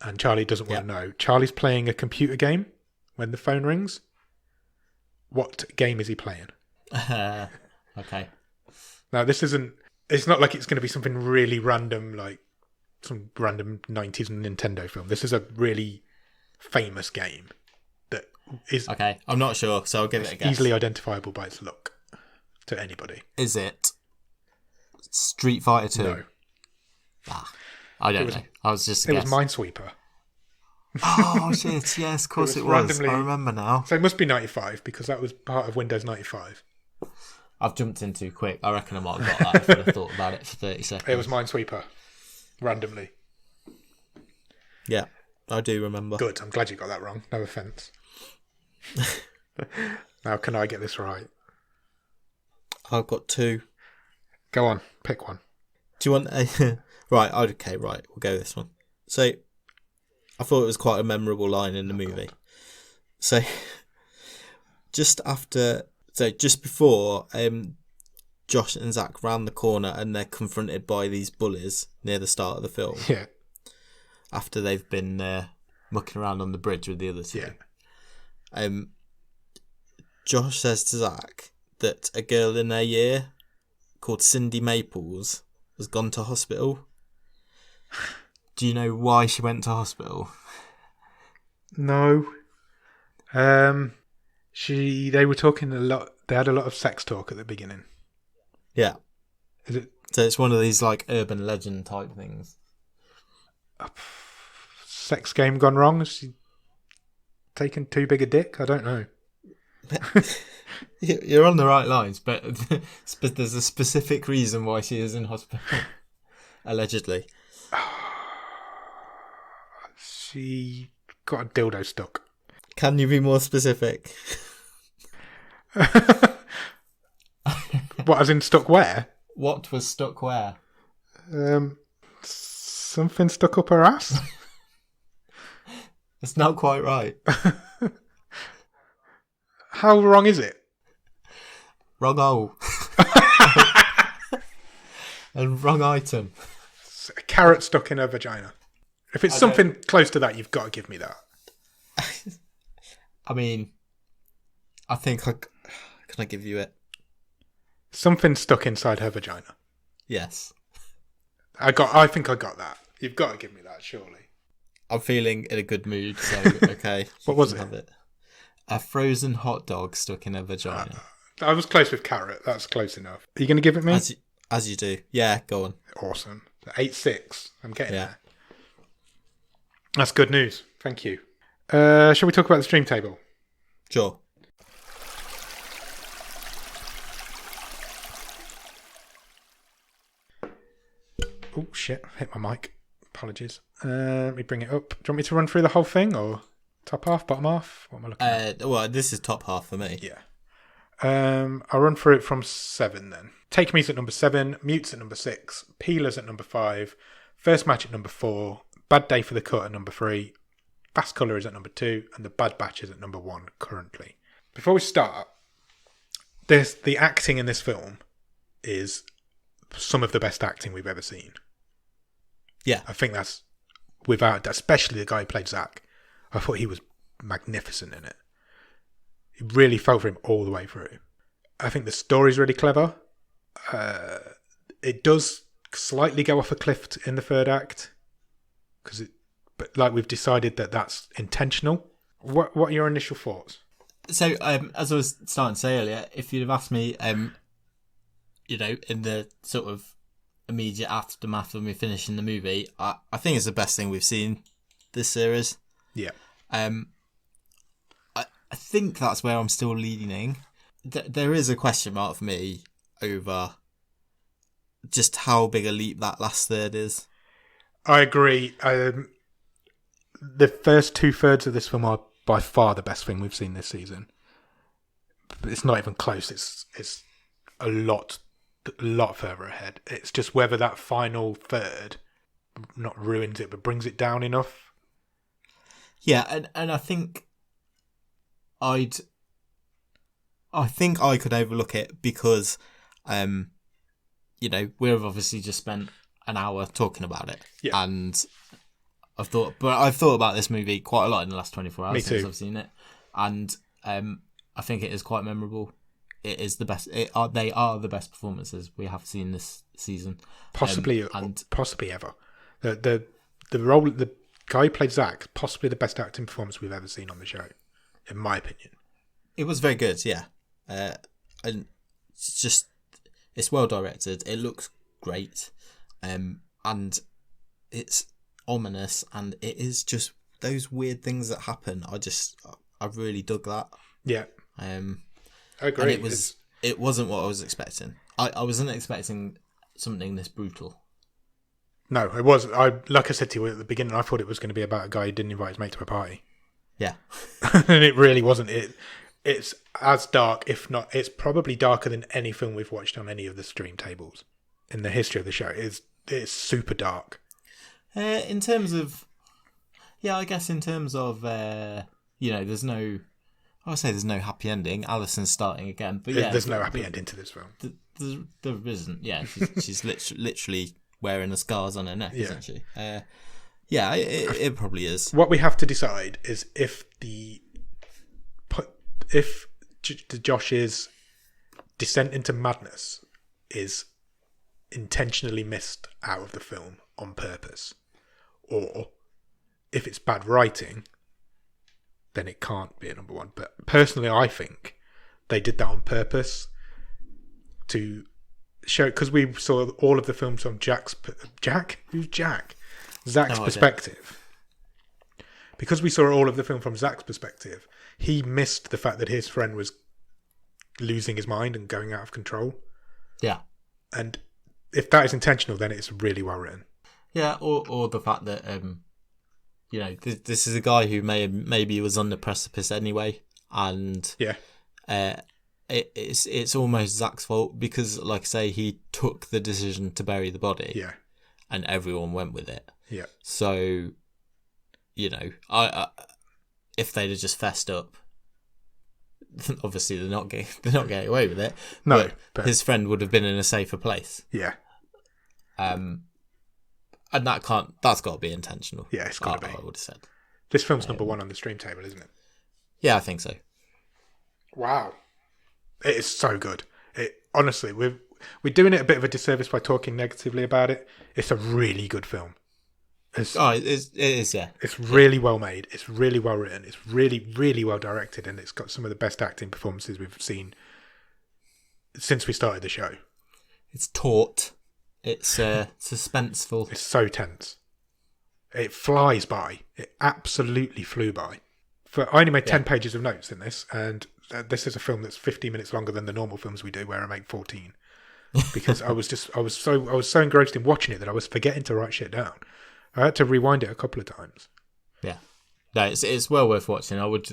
and Charlie doesn't want to know. Charlie's playing a computer game when the phone rings. What game is he playing? Okay. Now, it's not like it's going to be something really random, like some random 90s Nintendo film. This is a really famous game. Okay, I'm not sure, so I'll give it a guess. Easily identifiable by its look to anybody. Is it Street Fighter 2? No. I don't know. I was just a guess. It was Minesweeper. Oh, shit, yes, of course it was. I remember now. So it must be 95, because that was part of Windows 95. I've jumped in too quick. I reckon I might have got that if I'd thought about it for 30 seconds. It was Minesweeper. Randomly. Yeah, I do remember. Good, I'm glad you got that wrong. No offence. Now, can I get this right? I've got 2. Go on, pick one. Do you want a... Right, okay, right. We'll go with this one. So, I thought it was quite a memorable line in the movie. So, just before Josh and Zach round the corner and they're confronted by these bullies near the start of the film. Yeah. After they've been mucking around on the bridge with the other two. Yeah. Josh says to Zach that a girl in their year called Cindy Maples has gone to hospital. Do you know why she went to hospital? No. They were talking a lot. They had a lot of sex talk at the beginning. Yeah. Is it? So it's one of these like urban legend type things. Sex game gone wrong? Has she taken too big a dick? I don't know. You're on the right lines, but there's a specific reason why she is in hospital. Allegedly. She got a dildo stuck. Can you be more specific? What, as in stuck where? What was stuck where? Something stuck up her ass. It's not quite right. How wrong is it? Wrong hole. And wrong item. It's a carrot stuck in her vagina. If it's something close to that, you've got to give me that. I mean, I think can I give you it? Something stuck inside her vagina. Yes. I think I got that. You've got to give me that, surely. I'm feeling in a good mood, so okay. What was it? Have it? A frozen hot dog stuck in a vagina. I was close with carrot. That's close enough. Are you going to give it me? As you do. Yeah, go on. Awesome. 8-6. I'm getting there. That's good news. Thank you. Shall we talk about the stream table? Sure. Oh, shit. I hit my mic. Apologies. Let me bring it up. Do you want me to run through the whole thing or top half, bottom half? What am I looking at? Well, this is top half for me. Yeah. I'll run through it from 7 then. Take Me's at number 7, Mutes at number 6, Peelers at number 5, First Match at number 4, Bad Day for the Cut at number 3, Fast Colour is at number 2, and The Bad Batch is at number 1 currently. Before we start, the acting in this film is some of the best acting we've ever seen. Yeah. I think that's without, especially the guy who played Zach. I thought he was magnificent in it. It really felt for him all the way through. I think the story's really clever. It does slightly go off a cliff in the third act, but like we've decided that that's intentional. What are your initial thoughts? So, as I was starting to say earlier, if you'd have asked me, in the sort of immediate aftermath when we're finishing the movie, I think it's the best thing we've seen this series. Yeah. I think that's where I'm still leaning. There is a question mark for me over just how big a leap that last third is. I agree. The first 2/3 of this film are by far the best thing we've seen this season. But it's not even close. It's a lot further ahead. It's just whether that final third not ruins it, but brings it down enough. Yeah, and I think I think I could overlook it because, we've obviously just spent an hour talking about it. Yeah. And I've thought about this movie quite a lot in the last 24 hours since I've seen it. And I think it is quite memorable. It is the best. They are the best performances we have seen this season. Possibly ever. The role, the guy who played Zach, possibly the best acting performance we've ever seen on the show, in my opinion. It was very good, yeah. And it's well directed. It looks great, and it's ominous, and it is just those weird things that happen. I really dug that. Yeah. I agree. And it wasn't what I was expecting. I wasn't expecting something this brutal. No, it was. Like I said to you at the beginning, I thought it was going to be about a guy who didn't invite his mate to a party. Yeah. And it really wasn't. It's as dark, if not, it's probably darker than any film we've watched on any of the stream tables in the history of the show. It's super dark. In terms of, Yeah, I guess in terms of, there's no... I would say there's no happy ending. Allison's starting again. But yeah, There's no happy ending to this film. There isn't. Yeah, she's literally wearing the scars on her neck, isn't she? It probably is. What we have to decide is if Josh's descent into madness is intentionally missed out of the film on purpose, or if it's bad writing, then it can't be a number one. But personally, I think they did that on purpose to show, because we saw all of the films from Zach's perspective. Because we saw all of the film from Zach's perspective, he missed the fact that his friend was losing his mind and going out of control. Yeah. And if that is intentional, then it's really well written. Yeah, or the fact that this is a guy who maybe was on the precipice anyway, and it's almost Zach's fault because, like I say, he took the decision to bury the body, and everyone went with it. Yeah. So, I if they'd have just fessed up, obviously they're not getting away with it. No, but his friend would have been in a safer place. Yeah. And that's got to be intentional. Yeah, it's got to be. I would have said. This film's number one on the stream table, isn't it? Yeah, I think so. Wow. It is so good. Honestly, we're doing it a bit of a disservice by talking negatively about it. It's a really good film. It is, yeah. It's really well made. It's really well written. It's really, really well directed, and it's got some of the best acting performances we've seen since we started the show. It's taut. It's suspenseful. It's so tense. It flies by. It absolutely flew by. I only made 10 pages of notes in this, and this is a film that's 15 minutes longer than the normal films we do, where I make 14. Because I was so engrossed in watching it that I was forgetting to write shit down. I had to rewind it a couple of times. Yeah, no, it's well worth watching. I would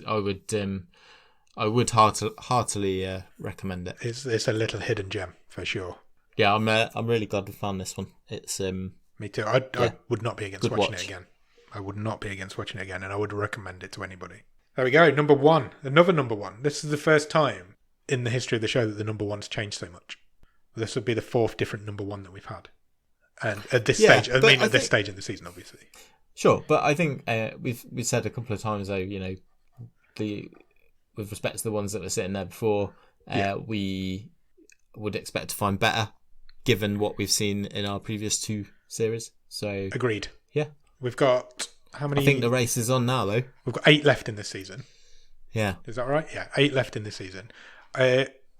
heartily recommend it. It's a little hidden gem for sure. Yeah, I'm really glad we found this one. It's me too. I would not be against watching it again. I would not be against watching it again, and I would recommend it to anybody. There we go, number one, another number one. This is the first time in the history of the show that the number one's changed so much. This would be the fourth different number one that we've had, and at this stage, this stage in the season, obviously. Sure, but I think we've said a couple of times though, with respect to the ones that were sitting there before, we would expect to find better, given what we've seen in our previous two series. So agreed. Yeah, we've got how many? I think the race is on now, though. We've got 8 left in this season. Yeah, is that right? Yeah, 8 left in this season.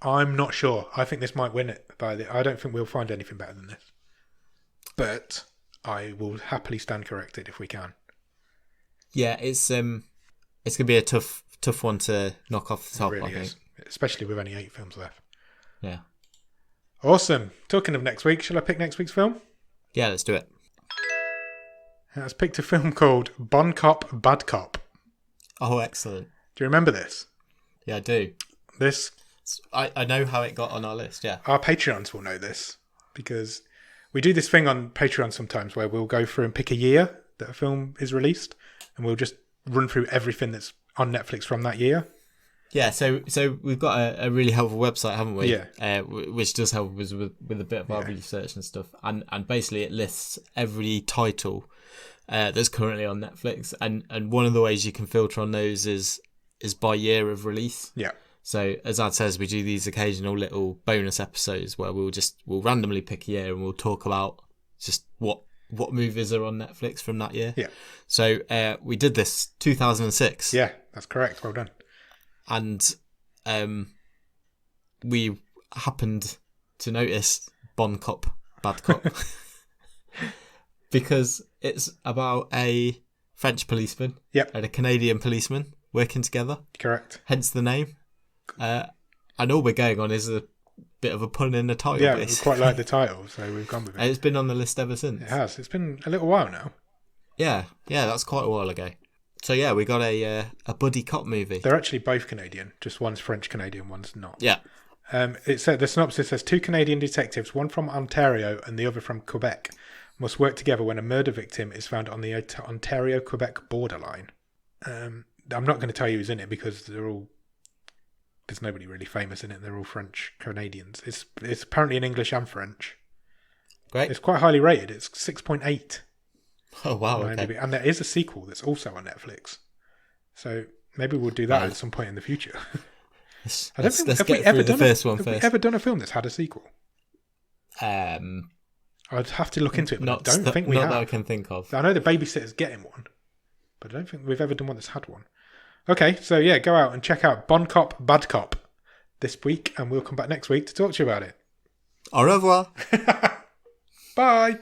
I'm not sure. I think this might win it. I don't think we'll find anything better than this. But I will happily stand corrected if we can. Yeah, it's gonna be a tough one to knock off the top. It really I think, is. Especially with only 8 films left. Yeah. Awesome. Talking of next week, shall I pick next week's film? Yeah, let's do it. I've picked a film called Bon Cop, Bad Cop. Oh, excellent. Do you remember this? Yeah, I do. I know how it got on our list, yeah. Our Patreons will know this, because we do this thing on Patreon sometimes where we'll go through and pick a year that a film is released, and we'll just run through everything that's on Netflix from that year. Yeah, so we've got a really helpful website, haven't we? Yeah. Which does help us with a bit of our research and stuff. And basically it lists every title that's currently on Netflix. And one of the ways you can filter on those is by year of release. Yeah. So as Ad says, we do these occasional little bonus episodes where we'll randomly pick a year and we'll talk about just what movies are on Netflix from that year. Yeah. So we did this 2006. Yeah, that's correct. Well done. And we happened to notice Bon Cop, Bad Cop. Because it's about a French policeman and a Canadian policeman working together. Correct. Hence the name. And all we're going on is a bit of a pun in the title. Yeah, we quite like the title, so we've gone with it. And it's been on the list ever since. It has. It's been a little while now. Yeah, that's quite a while ago. So yeah, we got a buddy cop movie. They're actually both Canadian. Just one's French Canadian, one's not. Yeah. It said the synopsis says 2 Canadian detectives, one from Ontario and the other from Quebec, must work together when a murder victim is found on the Ontario-Quebec borderline. I'm not going to tell you who's in it because there's nobody really famous in it. They're all French Canadians. It's apparently in English and French. Great. It's quite highly rated. It's 6.8. Oh, wow. Okay. And there is a sequel that's also on Netflix. So maybe we'll do that at some point in the future. Let's get through the first one first. Have we ever done a film that's had a sequel? I'd have to look into it, but I don't think we have. Not that I can think of. I know The Babysitter's getting one, but I don't think we've ever done one that's had one. Okay, so yeah, go out and check out Bon Cop, Bad Cop this week, and we'll come back next week to talk to you about it. Au revoir. Bye.